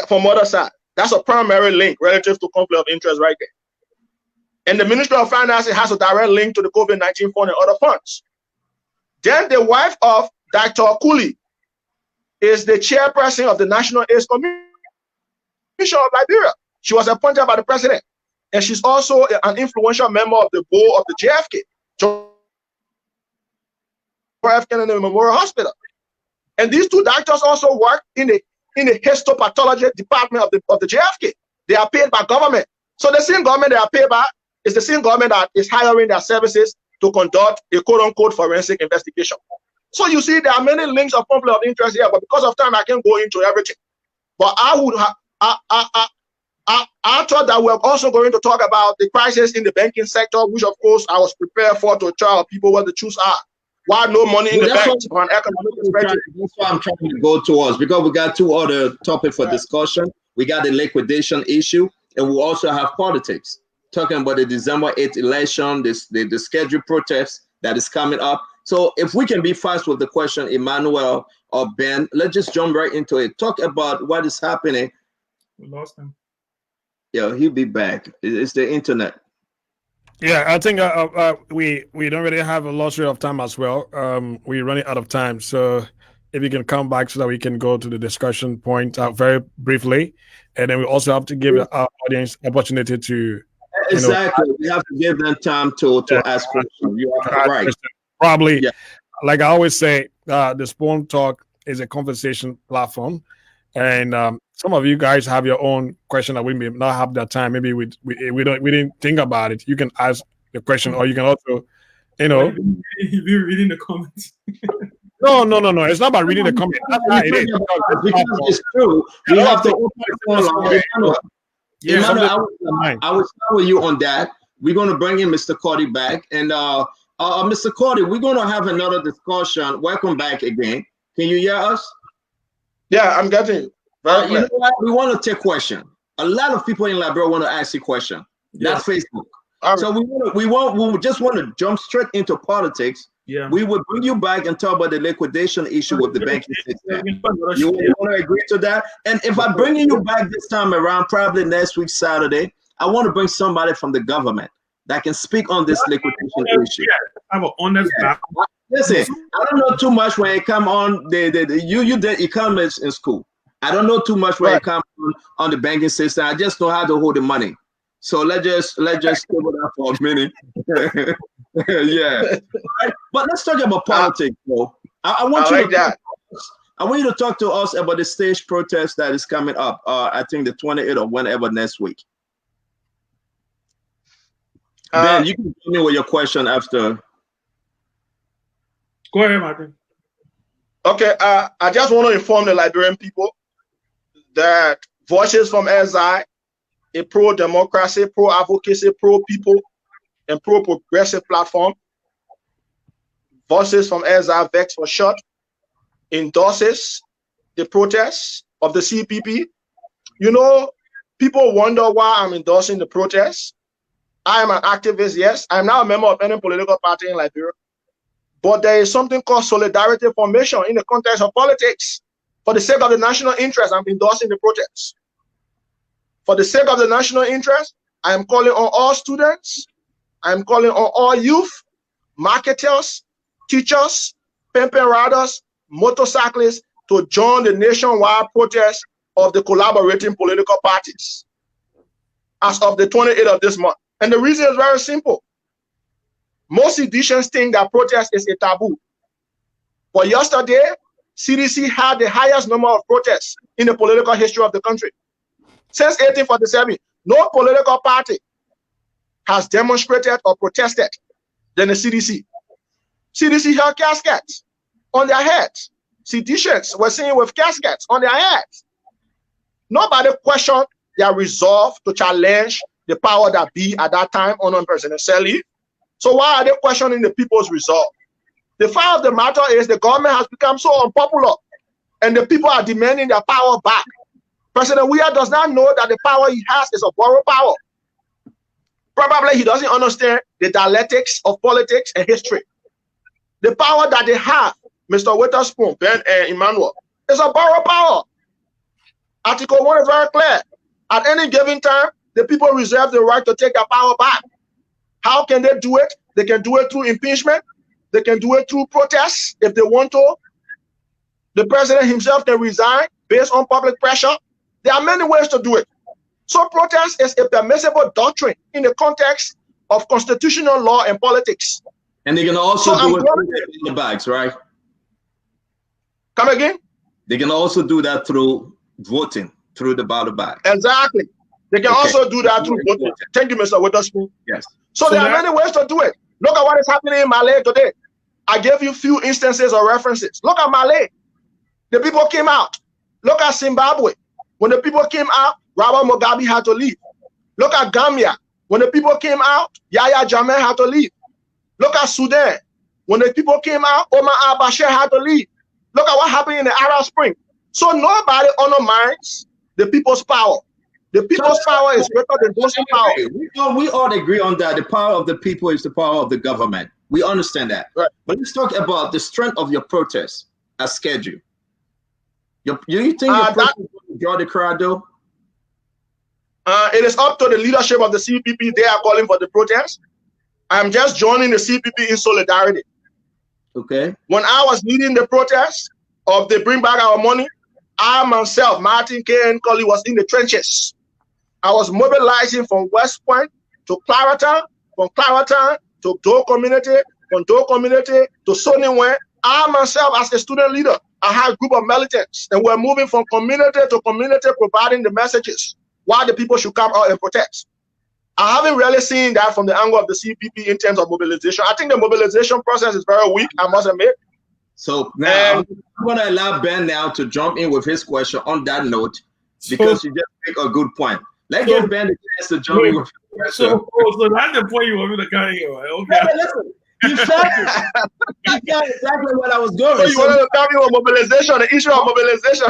From mother's side. That's a primary link relative to conflict of interest right there. And the Ministry of Finance has a direct link to the COVID-19 fund and other funds. Then the wife of Dr. Kollie is the chairperson of the National AIDS Commission of Liberia. She was appointed by the president. And she's also an influential member of the board of the JFK, John F. Kennedy Memorial Hospital. And these two doctors also work in the histopathology department of the JFK. They are paid by government. So the same government they are paid by is the same government that is hiring their services to conduct a quote-unquote forensic investigation. So you see, there are many links of conflict of interest here, but because of time, I can't go into everything. But I thought that we're also going to talk about the crisis in the banking sector, which of course I was prepared for, to tell people what the truths are. Why no money in the bank on economic perspective? That's what I'm trying to go towards, because we got two other topics for discussion. We got the liquidation issue, and we also have politics, talking about the December 8th election, the scheduled protest that is coming up. So if we can be fast with the question, Emmanuel or Ben, let's just jump right into it. Talk about what is happening. We lost him. Yeah, he'll be back. It's the internet. Yeah, I think we don't really have a luxury of time as well. We're running out of time. So if you can come back so that we can go to the discussion point very briefly. And then we also have to give our audience opportunity to... Exactly. We have to give them time to ask questions. You are right. Probably, like I always say, the Spoon Talk is a conversation platform. And some of you guys have your own question that we may not have that time. Maybe we didn't think about it. You can ask the question, or you can also, You're reading the comments. No. It's not about reading the comments. That's not it is. Because it's true. We have to open the phone line. Yeah, I will start with you on that. We're going to bring in Mr. Kollie back. And Mr. Kollie, we're going to have another discussion. Welcome back again. Can you hear us? Yeah, I'm getting it. You know what? We want to take questions. A lot of people in Liberia want to ask you questions. That's Facebook. So we just want to jump straight into politics. Yeah. We will bring you back and talk about the liquidation issue with the banking system. You want to agree to that? And if I'm bringing you back this time around, probably next week, Saturday, I want to bring somebody from the government that can speak on this liquidation issue. I'm an honest guy. Listen, I don't know too much when it come on you did economics in school. I don't know too much when it comes on the banking system. I just know how to hold the money. So let's just cover that for a minute. Yeah. Right. But let's talk about politics, though. I want you to talk to us about the stage protest that is coming up. I think the 28th or whenever next week. Ben, you can tell me with your question after. Go ahead, Martin. Okay, I just want to inform the Liberian people that Voices from SI, a pro-democracy, pro-advocacy, pro-people, and pro-progressive platform, Voices from SI, VEX for short, endorses the protests of the CPP. You know, people wonder why I'm endorsing the protests. I am an activist, yes. I'm now a member of any political party in Liberia. But there is something called solidarity formation in the context of politics. For the sake of the national interest, I'm endorsing the protests. For the sake of the national interest, I am calling on all students. I am calling on all youth, marketers, teachers, pimping riders, motorcyclists to join the nationwide protest of the collaborating political parties as of the 28th of this month. And the reason is very simple. Most Edicians think that protest is a taboo. But yesterday, CDC had the highest number of protests in the political history of the country. Since 1847, no political party has demonstrated or protested than the CDC. CDC held caskets on their heads. Seditionists were seen with caskets on their heads. Nobody questioned their resolve to challenge the power that be at that time on President Selly. So why are they questioning the people's resolve? The fact of the matter is the government has become so unpopular and the people are demanding their power back. President Weah does not know that the power he has is a borrowed power. Probably he doesn't understand the dialectics of politics and history. The power that they have, Mr. Witherspoon, Ben and Emmanuel, is a borrowed power. Article 1 is very clear. At any given time, the people reserve the right to take their power back. How can they do it? They can do it through impeachment. They can do it through protests if they want to. The president himself can resign based on public pressure. There are many ways to do it. So protest is a permissible doctrine in the context of constitutional law and politics. And they can also do it through the bags, right? Come again? They can also do that through voting, through the ballot bag. Exactly. They can also do that through voting. Thank you, Mr. Witherspoon. Yes. So there are many ways to do it. Look at what is happening in Malay today. I gave you few instances or references. Look at Malay. The people came out. Look at Zimbabwe. When the people came out, Robert Mugabe had to leave. Look at Gambia. When the people came out, Yahya Jammeh had to leave. Look at Sudan. When the people came out, Omar al-Bashir had to leave. Look at what happened in the Arab Spring. So nobody undermines the people's power. The people's power is greater than those in power. We all agree on that. The power of the people is the power of the government. We understand that. Right. But let's talk about the strength of your protest as scheduled. You think your protest will draw the crowd, though? It is up to the leadership of the CPP. They are calling for the protest. I'm just joining the CPP in solidarity. Okay. When I was leading the protest of the Bring Back Our Money, I myself, Martin K. and Kollie, was in the trenches. I was mobilizing from West Point to Clarendon, from Clarendon to Doe Community, from Doe Community to Soniwe. I myself, as a student leader, I had a group of militants, and we're moving from community to community, providing the messages why the people should come out and protest. I haven't really seen that from the angle of the CPP in terms of mobilization. I think the mobilization process is very weak, I must admit. So now I'm going to allow Ben now to jump in with his question on that note, because you just make a good point. Let's give Ben the chance to jump in with his question. So that's the point you want me to carry here. Okay. Hey, listen, you said it. You said exactly what I was going. So you wanted to tell me about mobilization, the issue of mobilization.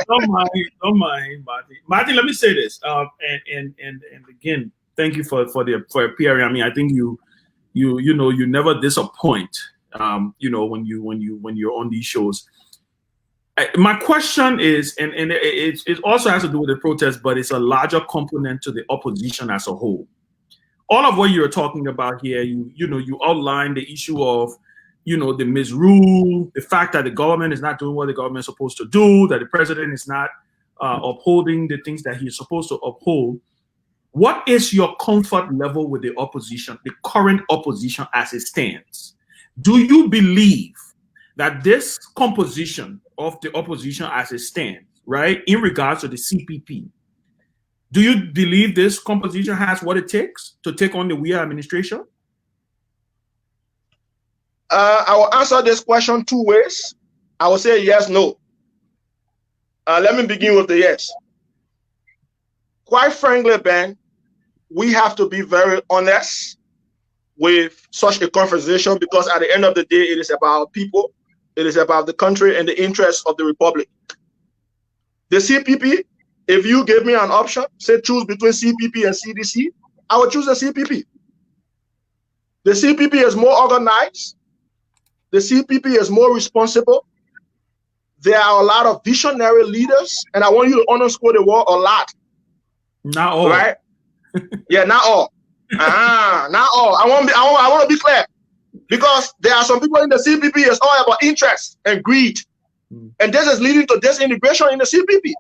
Don't mind, Martin. Martin, let me say this. And again, thank you for appearing. I mean, I think you never disappoint. When you're on these shows. My question is, and it also has to do with the protest, but it's a larger component to the opposition as a whole. All of what you're talking about here, you outline the issue of the misrule, the fact that the government is not doing what the government is supposed to do, that the president is not upholding the things that he's supposed to uphold. What is your comfort level with the opposition, the current opposition as it stands? Do you believe that this composition of the opposition as it stands, right, in regards to the CPP, do you believe this composition has what it takes to take on the Weah administration? I will answer this question two ways. I will say yes, no. Let me begin with the yes. Quite frankly, Ben, we have to be very honest with such a conversation, because at the end of the day, it is about people, it is about the country and the interests of the republic. The CPP, if you give me an option, say choose between CPP and CDC, I would choose the CPP. The CPP is more organized. The CPP is more responsible. There are a lot of visionary leaders, and I want you to underscore the word a lot. Not all. Right? Yeah, not all. Not all. I want to be clear, because there are some people in the CPP is all about interest and greed, and this is leading to disintegration in the CPP.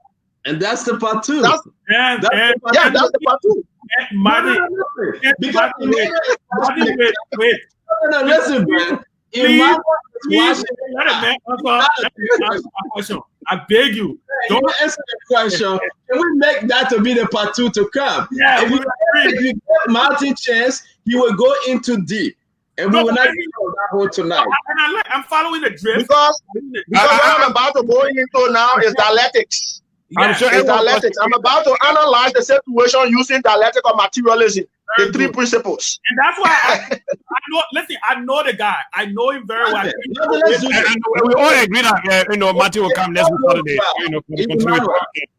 And that's the part two. That's the part two. Listen, man. I beg you. Don't answer the question. Can we make that to be the part two to come? Yeah, if you give Martin chance, he will go into deep. And we will not get that whole tonight. I'm following the drift. Because what I'm about to go into now is dialectics. Yeah, it's dialectics. I'm about to analyze the situation using dialectical materialism. The three principles. And that's why I know. Listen, I know the guy. I know him very well. We all agree that Martin will come next Saturday.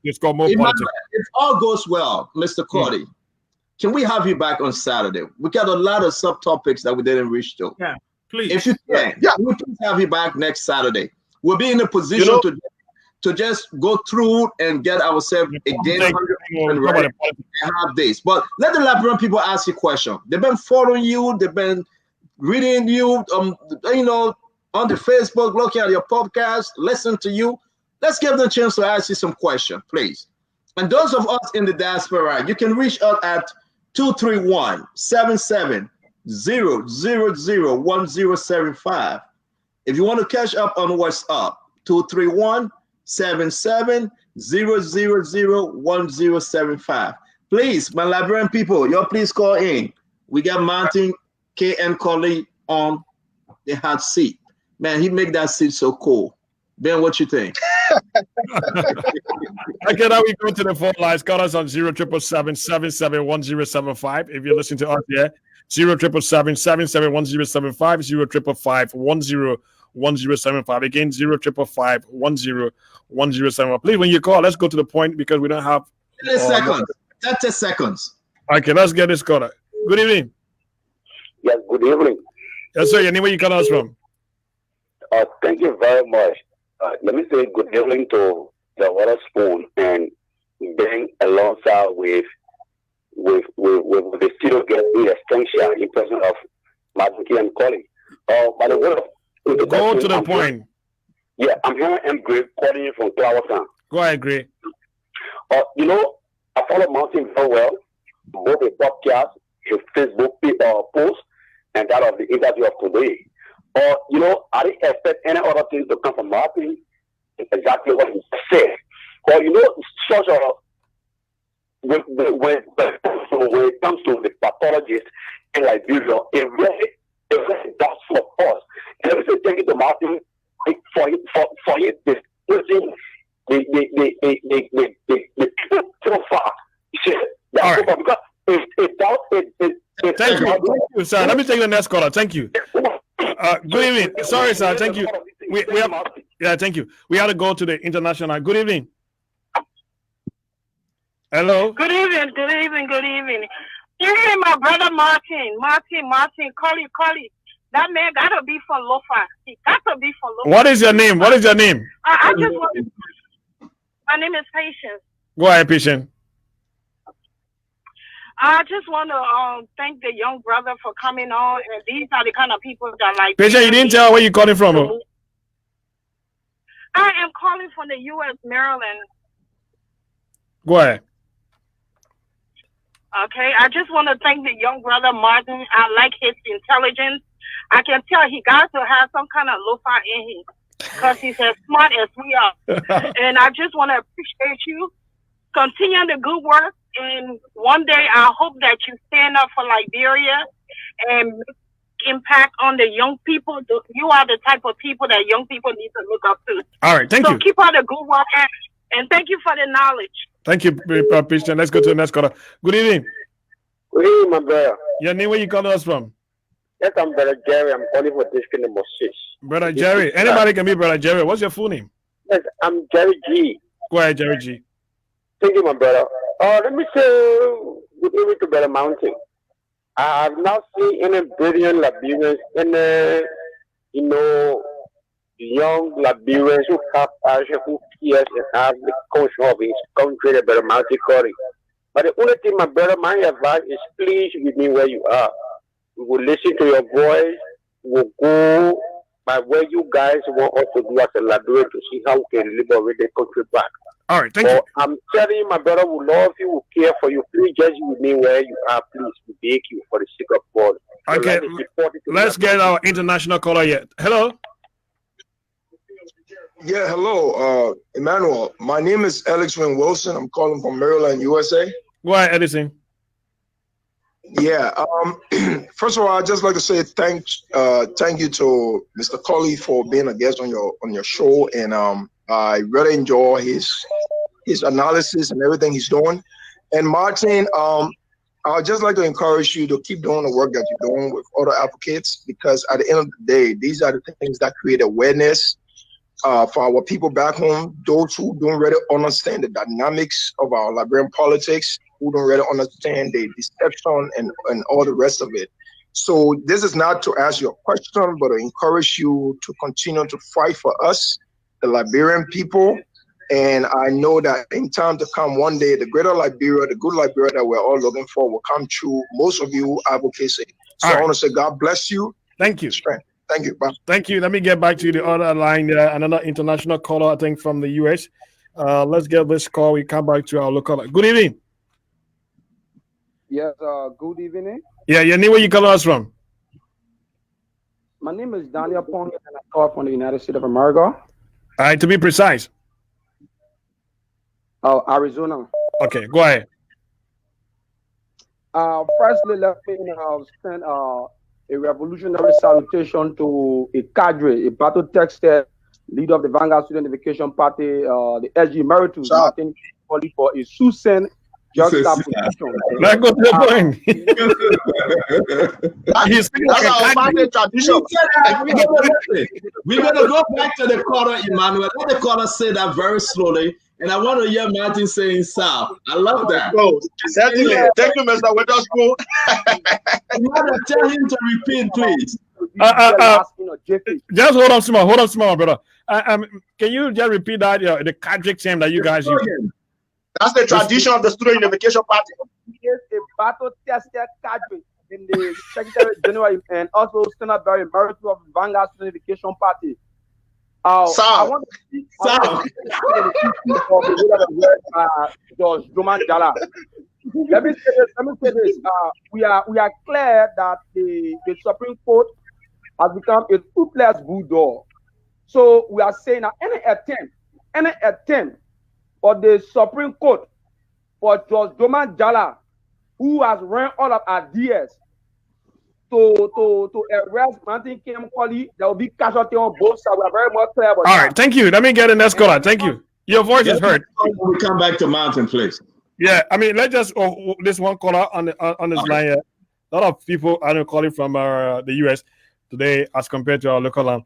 Discuss more politics. If all goes well, Mr. Kollie, can we have you back on Saturday? We got a lot of subtopics that we didn't reach to. Yeah, please. If you can, we please have you back next Saturday. We'll be in a position to just go through and get ourselves again and have this. But let the Liberian people ask you a question. They've been following you, they've been reading you, on the Facebook, looking at your podcast, listen to you. Let's give them a chance to ask you some questions, please. And those of us in the diaspora, you can reach out at 231-77-000-1075. If you want to catch up on WhatsApp, 231-77-000-1075. Please, my Liberian people, y'all please call in. We got Martin K. and Kollie on the hot seat. Man, he make that seat so cool. Ben, what you think? Okay, now we go to the phone lines. Call us on 0777-771075. If you're listening to us here, 0777-771075, 0555-1075. Again, 0555-1075. Please, when you call, let's go to the point because we don't have 30 seconds. 30 seconds. Okay, let's get this caller. Good evening. Yes, good evening. Yes, sir. Your name, where you calling us from? Thank you very much. Let me say good evening to the Water Spoon and being alongside with the studio guest in extension in person of Martin K. and Kollie. By the way, go to the point. Yeah, I'm here. I'm Greg calling you from Town. Go ahead, Greg. I follow Martin very well, both the podcast, his Facebook post, and that of the interview of today. I didn't expect any other things to come from Martin. Exactly what he said. Or such a when it comes to the pathologist in Liberia, it really does for us. And let me say thank you to Martin for his discussing the so far. All right. Because Thank you, sir. Let me take the next caller. Thank you. Good evening. Sorry, sir. Thank you. Thank you. We have to go to the international. Good evening. Hello. Good evening. You hear my brother Martin, Kollie. That man gotta be for Lofa. He got to be for Lofa. What is your name? I just want to. My name is Patience. Go ahead, Patience. I just want to thank the young brother for coming on, and these are the kind of people that like. Patient, you didn't tell where you calling from. Oh. I am calling from the U.S. Maryland. Go ahead. Okay, I just want to thank the young brother Martin. I like his intelligence. I can tell he got to have some kind of lo-fi in him because he's as smart as we are. And I just want to appreciate you. Continue the good work. And one day I hope that you stand up for Liberia and make impact on the young people. You are the type of people that young people need to look up to. All right, thank you. So keep on the good work and thank you for the knowledge. Thank you, Patient. Let's go to the next caller. Good evening. Good evening, my brother. Your name, where you calling us from? Yes, I'm Brother Jerry. I'm calling for district number 6. Brother Jerry. Anybody can be Brother Jerry. What's your full name? Yes, I'm Jerry G. Go ahead, Jerry G. Thank you, my brother. Let me say good evening to Brother Mountain. I have now seen any brilliant Liberians, young Liberians who have passion, who cares and have the conscience of his country, the Brother Mountain Kollie. But the only thing, my brother, my advice is please remain where you are. We will listen to your voice. We will go by where you guys want us to do as a Liberian to see how we can liberate the country back. All right, thank you. I'm telling you, my brother, we love you, we care for you. Please just remain where you are. Please, we beg you for the sake of God. Okay, let's get our international caller yet. Hello. Yeah, hello, Emmanuel. My name is Alex Wynn Wilson. I'm calling from Maryland, USA. Go ahead, Edison. Yeah. First of all, I'd just like to say thank you to Mr. Kollie for being a guest on your show, and I really enjoy his analysis and everything he's doing. And Martin, I'd just like to encourage you to keep doing the work that you're doing with other advocates, because at the end of the day, these are the things that create awareness for our people back home, those who don't really understand the dynamics of our Liberian politics, who don't really understand the deception and all the rest of it. So this is not to ask you a question, but to encourage you to continue to fight for us, the Liberian people. And I know that in time to come, one day, the greater Liberia, the good Liberia that we're all looking for will come true. Most of you advocacy. So I want to say God bless you. Thank you. Strength. Thank you. Bye. Thank you. Let me get back to the other line there. Another international caller, I think, from the US. Let's get this call. We come back to our local. Good evening. Yes, good evening. Yeah, your name, where you call us from? My name is Daniel Pony, and I call from the United States of America. All right, to be precise. Arizona. Okay, go ahead. Firstly, let me send a revolutionary salutation to a cadre, a battle-tested leader of the Vanguard Student Unification Party, the SG Emeritus, Martin Kollie, for a succinct juxtaposition. Let's go to the point. He's That's our family tradition. We're going to go back to the caller, Emmanuel. Let the caller say that very slowly. And I want to hear Martin saying South. I love that. Oh, certainly. Thank you, Mr. Witherspoon. Tell him to repeat, please. Just hold on, small, brother. Can you just repeat that, the cadre term that you guys use? That's the tradition of the Student Unification Party. He is a battle-tested cadre in the Secretary General and also Senator Barry Emeritus of the Vanguard Student Unification Party. I want to speak George Roman Jala. Let me say this. We are clear that the Supreme Court has become a toothless bulldog. So we are saying that any attempt for the Supreme Court for George Roman Jala, who has run all of our DS, to arrest Martin Kollie, there will be casualty on both sides. We are very much clear about that. All right, thank you. Let me get the next caller. Thank you. Your voice is heard. We come back to Mountain, please. Yeah, I mean, let's just this one caller on this line here. A lot of people are calling from the US today as compared to our local line.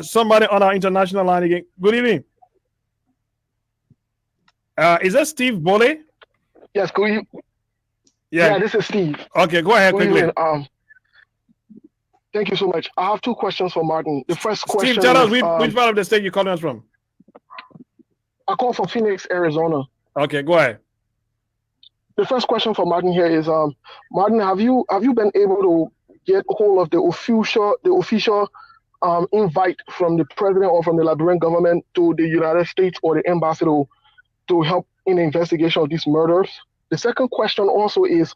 Somebody on our international line again. Good evening. Is that Steve Bole? Yes, yeah, this is Steve. Okay, go ahead quickly. Thank you so much. I have 2 questions for Martin. The first question, Steve, tell us which part of the state you're calling us from. I call from Phoenix, Arizona. Okay, go ahead. the first question for Martin here is, Martin, have you been able to get hold of the official invite from the president or from the Liberian government to the United States or the embassy to help in the investigation of these murders? The second question also is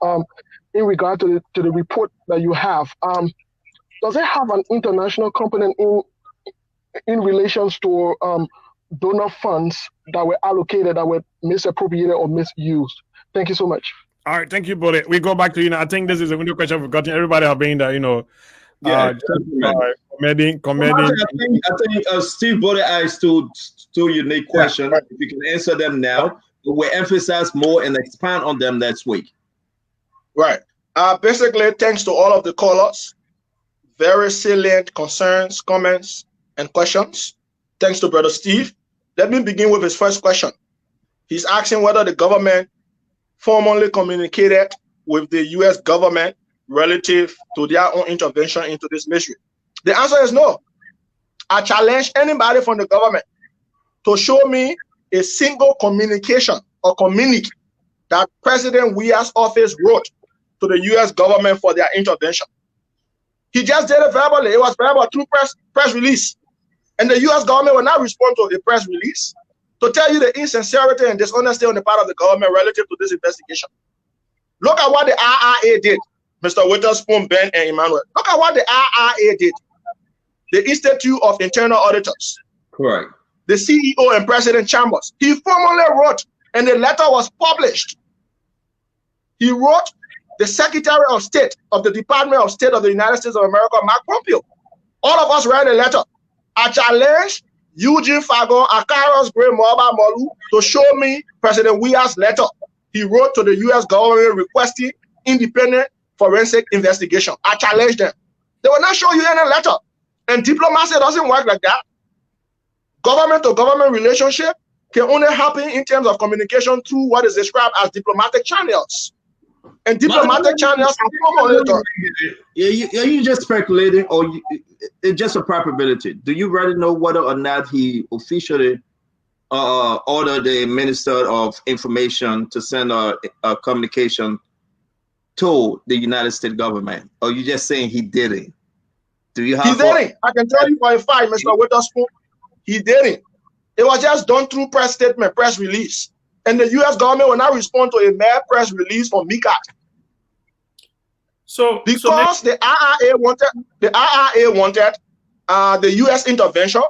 in regard to the report that you have. Does it have an international component in relations to donor funds that were allocated that were misappropriated or misused? Thank you so much. All right, thank you, Bullet. We go back to, I think this is a new question we've gotten. Everybody have been there, commending. I think Steve Bullet asked two unique questions. Right. If you can answer them now, we'll emphasize more and expand on them next week. Right. Basically, thanks to all of the callers. Very salient concerns, comments, and questions. Thanks to Brother Steve. Let me begin with his first question. He's asking whether the government formally communicated with the U.S. government relative to their own intervention into this mystery. The answer is no. I challenge anybody from the government to show me a single communication or communique that President Weah's office wrote to the U.S. government for their intervention. He just did it verbally. It was verbal through press release. And the U.S. government will not respond to the press release to tell you the insincerity and dishonesty on the part of the government relative to this investigation. Look at what the IRA did, Mr. Witherspoon, Ben, and Emmanuel. Look at what the IRA did. The Institute of Internal Auditors. Correct. The CEO and President Chambers. He formally wrote, and the letter was published. He wrote the Secretary of State of the Department of State of the United States of America, Mark Pompeo. All of us read the letter. I challenge Eugene Fagon, Akaros Gray, Moaba Molu to show me President Weah's letter he wrote to the U.S. government requesting independent forensic investigation. I challenge them. They will not show you any letter. And diplomacy doesn't work like that. Government to government relationship can only happen in terms of communication through what is described as diplomatic channels. And diplomatic channels are you just speculating, or it's just a probability? Do you really know whether or not he officially ordered the Minister of Information to send a communication to the United States government? Or are you just saying he didn't? Do you have? He didn't. I can tell you for a fact, Mr. Witherspoon, he didn't. It was just done through press statement, press release. And the U.S. government will not respond to a mere press release from MICAT. Because the IRA wanted the U.S. intervention,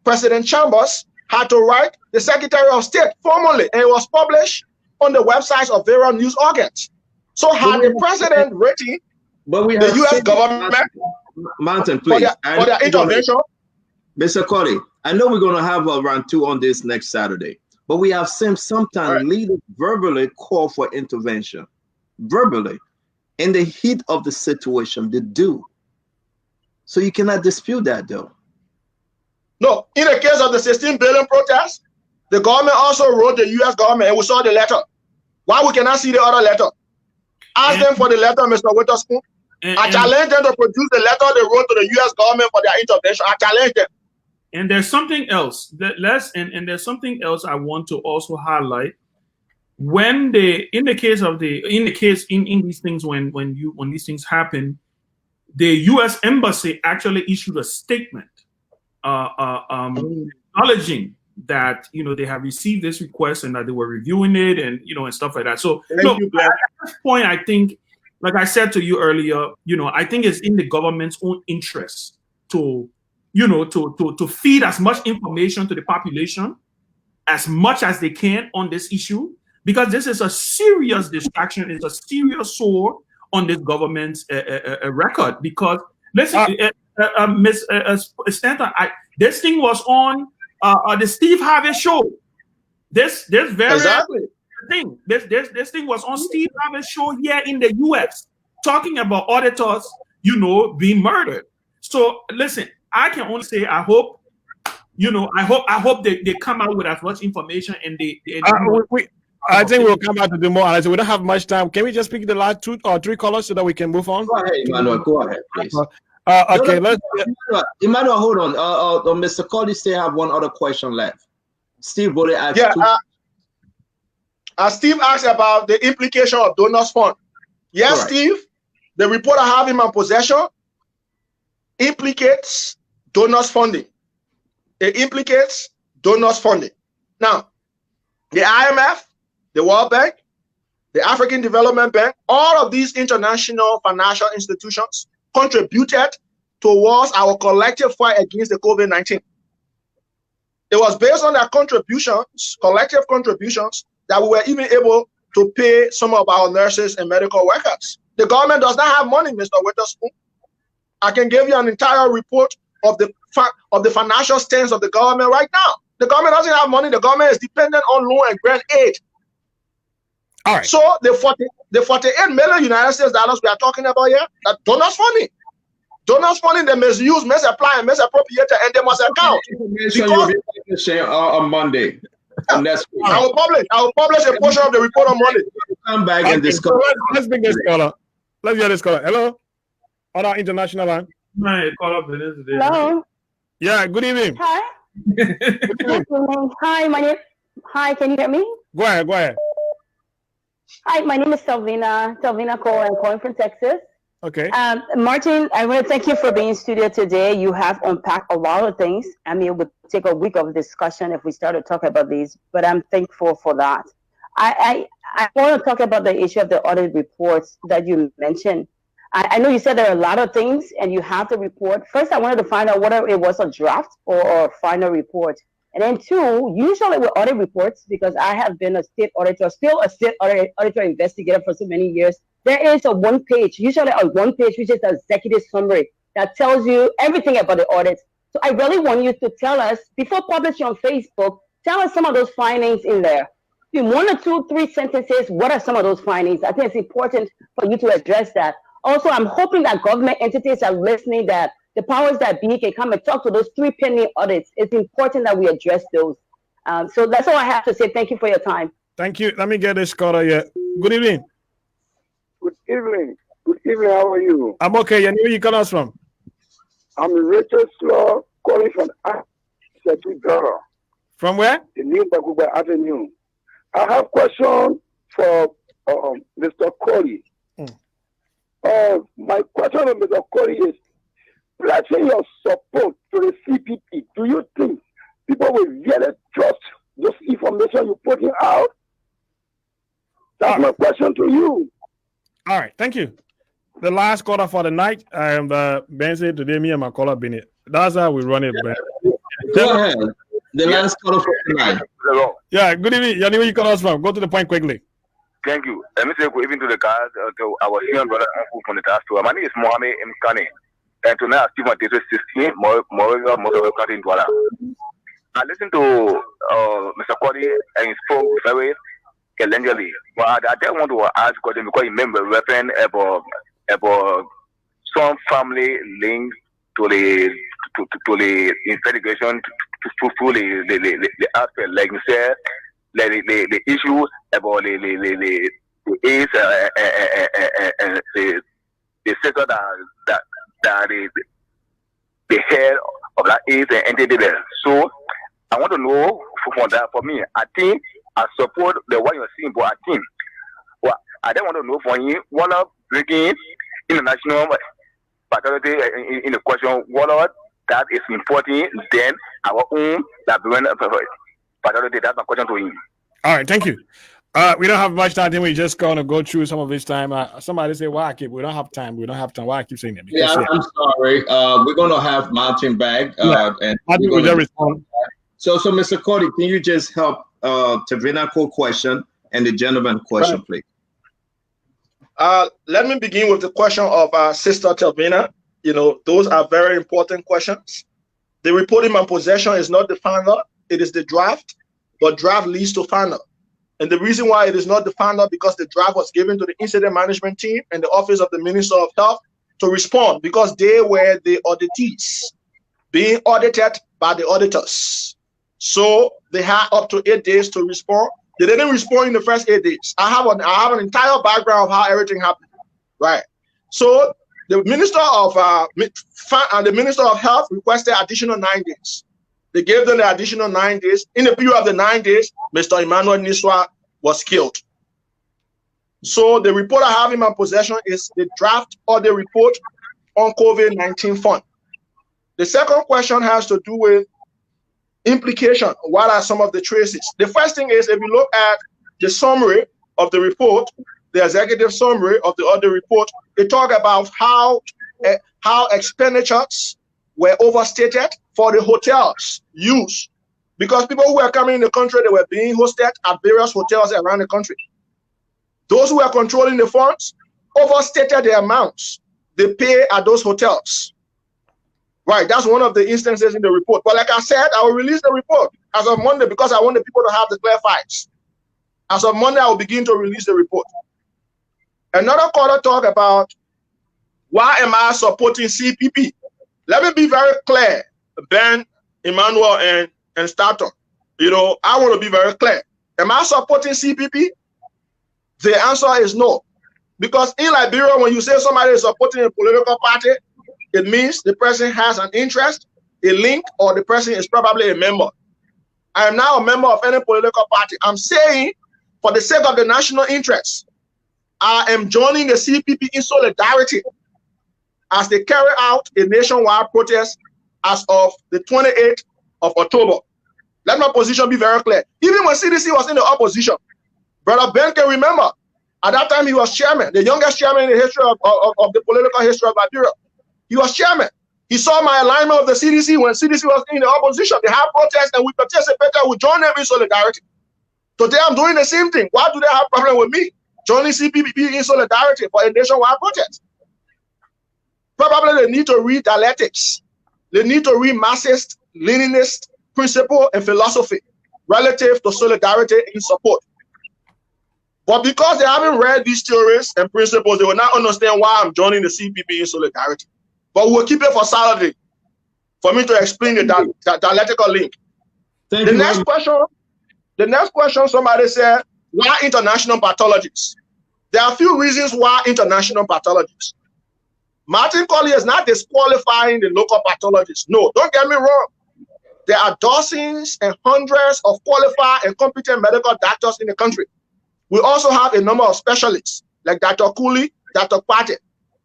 President Chambers had to write the Secretary of State formally, and it was published on the websites of various news organs. So had the president written the U.S. government Mountain, please, for their intervention. Mr. Kollie, I know we're going to have a round 2 on this next Saturday, but we have seen sometimes leaders verbally call for intervention. Verbally. In the heat of the situation, they do. So you cannot dispute that, though. No, in the case of the 16 billion protest, the government also wrote the U.S. government, and we saw the letter. Why we cannot see the other letter? Ask them for the letter, Mr. Witherspoon. I challenge them to produce the letter they wrote to the U.S. government for their intervention. I challenge them. And there's something else and there's something else I want to also highlight. When in these things, when these things happen, the U.S. Embassy actually issued a statement acknowledging that they have received this request and that they were reviewing it and and stuff like that. So at this point, I think, like I said to you earlier, I think it's in the government's own interest to feed as much information to the population as much as they can on this issue, because this is a serious distraction. It's a serious sore on this government's record. Because listen, Ms. Stanton, this thing was on the Steve Harvey show. This very thing. This thing was on Steve Harvey's show here in the U.S. talking about auditors, being murdered. So listen, I can only say I hope they come out with as much information and I think we'll come out to do more. We don't have much time. Can we just pick the last 2 or 3 callers so that we can move on? Go ahead, Emmanuel. Go ahead, please. Okay, Emmanuel, hold on. Mr. Kollie still have one other question left. Steve Bullet asked Steve asked about the implication of donors fund. Yes, Correct. Steve, the report I have in my possession implicates donors funding. It implicates donors funding. Now, the IMF, the World Bank, the African Development Bank, all of these international financial institutions contributed towards our collective fight against the COVID-19. It was based on their contributions, collective contributions, that we were even able to pay some of our nurses and medical workers. The government does not have money, Mr. Witherspoon. I can give you an entire report of the financial stance of the government right now. The government doesn't have money. The government is dependent on loan and grant aid. All right. So the 48 million United States dollars we are talking about here, that donors funding. Donors funding, they misuse, misapply, and misappropriate, and they must account. Information you'll be publishing on Monday. And that's I will publish a portion of the report on Monday. Come back and discuss. Let's bring this caller. Let's get this caller. Hello? On our international line. Hello. Yeah, good evening. Hi. Good evening. Hi, my name. Hi, can you hear me? Go ahead. Hi, my name is Selvina Cole. I'm calling from Texas. Okay. Martin, I want to thank you for being in studio today. You have unpacked a lot of things. I mean, it would take a week of discussion if we started talking about these, but I'm thankful for that. I want to talk about the issue of the audit reports that you mentioned. I know you said there are a lot of things and you have the report. First, I wanted to find out whether it was a draft or a final report. And then two, usually with audit reports, because I have been a state auditor, still a state auditor investigator for so many years, there is a one page, usually a one page, which is the executive summary that tells you everything about the audit. So I really want you to tell us, before publishing on Facebook, tell us some of those findings in there. In 1 or 2, 3 sentences, what are some of those findings? I think it's important for you to address that. Also, I'm hoping that government entities are listening, that the powers that be can come and talk to those 3 pending audits. It's important that we address those. So that's all I have to say. Thank you for your time. Thank you. Let me get this caller here. Good evening. Good evening. Good evening. How are you? I'm okay. And where you call us from? I'm Richard Slaw, calling from Setubara. From where? The New Baguba Avenue. I have a question for Mr. Kollie. My question to Mr. Kollie is, pledging your support to the CPP, do you think people will really trust this information you're putting out? That's my question to you. All right, thank you. The last caller for the night, I am Benzi. Today, me and my caller Benny. That's how we run it, Ben. Go ahead. The last caller for tonight. Hello. Yeah, good evening. Where you call us from? Go to the point quickly. Thank you. Let me say good evening to the guys, to our senior brother uncle from the task tour. My name is Mohammed Mkane. And tonight, I'm Stephen Taylor 16, Moreover, County in Douala. I listened to Mr. Kollie and he spoke very elegantly. But I just want to ask Kollie because he remember referring about some family linked to the investigation to the aspect, like you said, the issue about the AIDS and the sector that the head of that AIDS and entity there. So I want to know from that. For me, I think I support the what you're saying, but I think I don't want to know from you what are breaking international paternity in the question. What are that is important than our own paternity. That's my question to you. All right, thank you. We don't have much time. We're just going to go through some of this time. Somebody say, why I keep? We don't have time. Why I keep saying that? Because, I'm sorry. We're going to have Martin back. And Martin will just respond. So, Mr. Kollie, can you just help Tavina question and the gentleman question, please? Let me begin with the question of Sister Tavina. You know, those are very important questions. The report in my possession is not the final. It is the draft, but draft leads to final. And the reason why it is not the final, because the draft was given to the incident management team and the office of the Minister of Health to respond, because they were the auditees being audited by the auditors. So they had up to 8 days to respond. They didn't respond in the first 8 days. I have an entire background of how everything happened, right? So the Minister of Health requested additional 9 days. They gave them the additional 9 days. In the period of the 9 days, Mr. Emmanuel Niswa was killed. So the report I have in my possession is the draft of the report on COVID-19 fund. The second question has to do with implication. What are some of the traces? The first thing is, if you look at the summary of the report, the executive summary of the other report, they talk about how expenditures were overstated for the hotels used, because people who were coming in the country, they were being hosted at various hotels around the country. Those who were controlling the funds overstated the amounts they pay at those hotels. Right, that's one of the instances in the report. But like I said, I will release the report as of Monday because I want the people to have the clear facts. As of Monday, I will begin to release the report. Another caller talk about why am I supporting CPP? Let me be very clear, Ben, Emmanuel, and Staton. You know, I want to be very clear. Am I supporting CPP? The answer is no. Because in Liberia, when you say somebody is supporting a political party, it means the person has an interest, a link, or the person is probably a member. I am now a member of any political party. I'm saying, for the sake of the national interest, I am joining the CPP in solidarity as they carry out a nationwide protest as of the 28th of October. Let my position be very clear. Even when CDC was in the opposition, Brother Ben can remember, at that time he was chairman, the youngest chairman in the history of the political history of Liberia. He was chairman. He saw my alignment of the CDC when CDC was in the opposition. They had protests and we participated. We joined them in solidarity. Today I'm doing the same thing. Why do they have a problem with me joining CPP in solidarity for a nationwide protest? Probably they need to read dialectics. They need to read Marxist, Leninist principle and philosophy relative to solidarity in support. But because they haven't read these theories and principles, they will not understand why I'm joining the CPP in solidarity. But we'll keep it for Saturday for me to explain the dialectical link. The next question, somebody said, why international pathologists? There are a few reasons why international pathologists. Martin Kollie is not disqualifying the local pathologists. No, don't get me wrong. There are dozens and hundreds of qualified and competent medical doctors in the country. We also have a number of specialists like Dr. Kollie, Dr. Pate.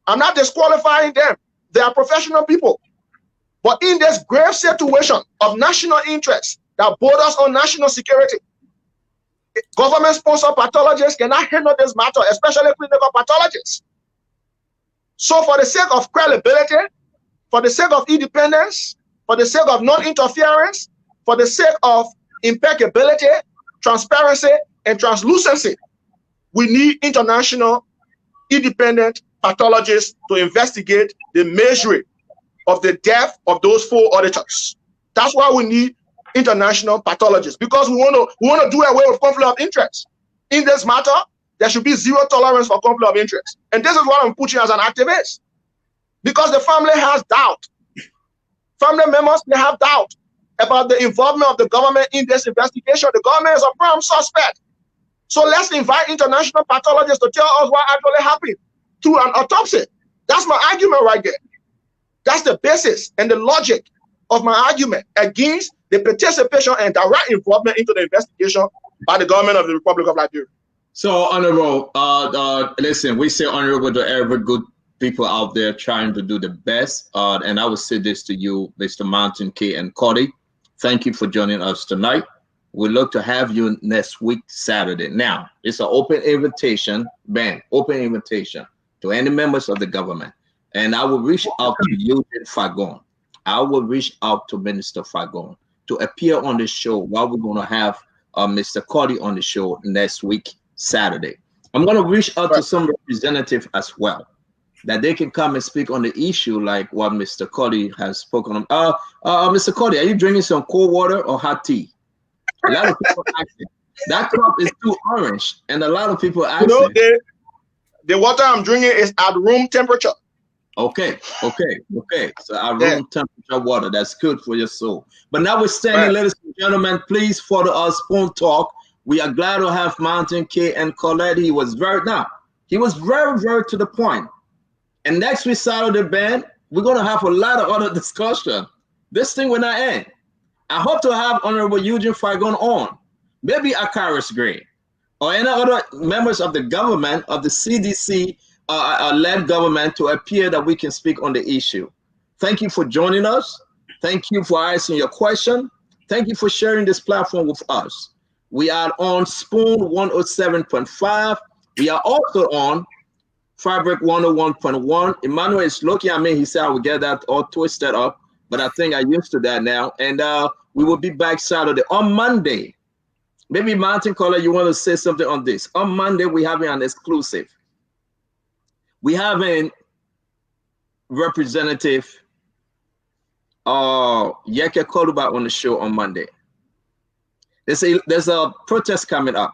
I'm not disqualifying them. They are professional people. But in this grave situation of national interest that borders on national security, government-sponsored pathologists cannot handle this matter, especially clinical pathologists. So for the sake of credibility, for the sake of independence, for the sake of non-interference, for the sake of impeccability, transparency, and translucency, we need international independent pathologists to investigate the measure of the death of those 4 auditors. That's why we need international pathologists, because we want to do away with conflict of interest. In this matter, there should be zero tolerance for conflict of interest. And this is what I'm pushing as an activist. Because the family has doubt. Family members, they have doubt about the involvement of the government in this investigation. The government is a prime suspect. So let's invite international pathologists to tell us what actually happened through an autopsy. That's my argument right there. That's the basis and the logic of my argument against the participation and direct involvement into the investigation by the government of the Republic of Liberia. So, Honorable, listen, we say honorable to every good people out there trying to do the best. And I will say this to you, Mr. Mountain K and Kollie. Thank you for joining us tonight. We look to have you next week, Saturday. Now, it's an open invitation, Ben, open invitation to any members of the government. And I will reach out to Eugene Fagon. I will reach out to Minister Fagon to appear on the show while we're going to have Mr. Kollie on the show next week, Saturday. I'm going to reach out to some representatives as well, that they can come and speak on the issue like what Mr. Kollie has spoken on. Mr. Kollie, are you drinking some cold water or hot tea? A lot of people asking. That cup is too orange, and a lot of people asking. You know, the water I'm drinking is at room temperature. Okay. So at room temperature water, that's good for your soul. But notwithstanding, ladies and gentlemen, please follow us Spoon Talk. We are glad to have Mountain K and Colette. He was very to the point. And next week, Saturday, Ben, we're going to have a lot of other discussion. This thing will not end. I hope to have Honorable Eugene Fagon on. Maybe Akaris Gray or any other members of the government, of the CDC led government, to appear that we can speak on the issue. Thank you for joining us. Thank you for asking your question. Thank you for sharing this platform with us. We are on Spoon 107.5. We are also on Fabric 101.1. Emmanuel is looking at me. He said I will get that all twisted up, but I think I'm used to that now. And we will be back Saturday. On Monday, maybe Martin Kollie, you want to say something on this? On Monday, we're having an exclusive. We have a representative Yeke Koluba on the show on Monday. There's a protest coming up,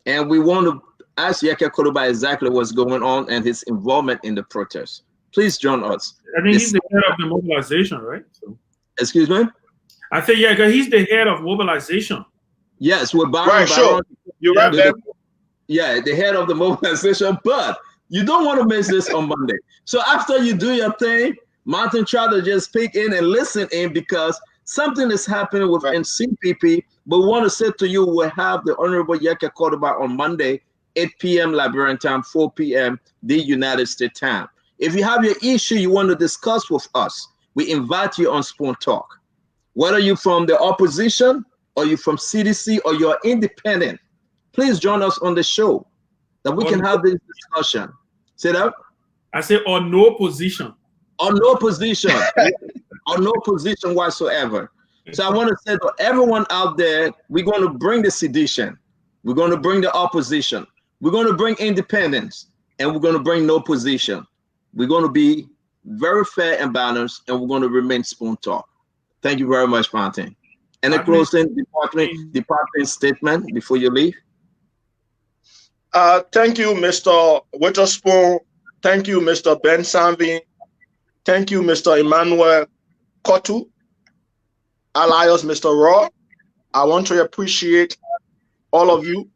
and we want to ask Yeke Koluba exactly what's going on and his involvement in the protest. Please join us. I think he's the head of the mobilization, right? So. Excuse me? I think, yeah, he's the head of mobilization. Yes, we're Byron. Right, sure. You're right there. Yeah, the head of the mobilization, but you don't want to miss this on Monday. So after you do your thing, Martin, try to just peek in and listen in, because something is happening with NCPP. But we want to say to you, we'll have the Honorable Yeke Koluba on Monday, 8 p.m. Liberian time, 4 p.m. the United States time. If you have your issue you want to discuss with us, we invite you on Spoon Talk. Whether you're from the opposition or you're from CDC or you're independent, please join us on the show that we can have this discussion. Say that? I say on no position. On no position. On no position whatsoever. So I want to say to everyone out there, we're going to bring the sedition. We're going to bring the opposition. We're going to bring independence. And we're going to bring no position. We're going to be very fair and balanced, and we're going to remain Spoon Talk. Thank you very much, Martin. Any closing department statement before you leave? Thank you, Mr. Witherspoon. Thank you, Mr. Ben Sanvi. Thank you, Mr. Emmanuel Kotu, alias Mr. Raw. I want to appreciate all of you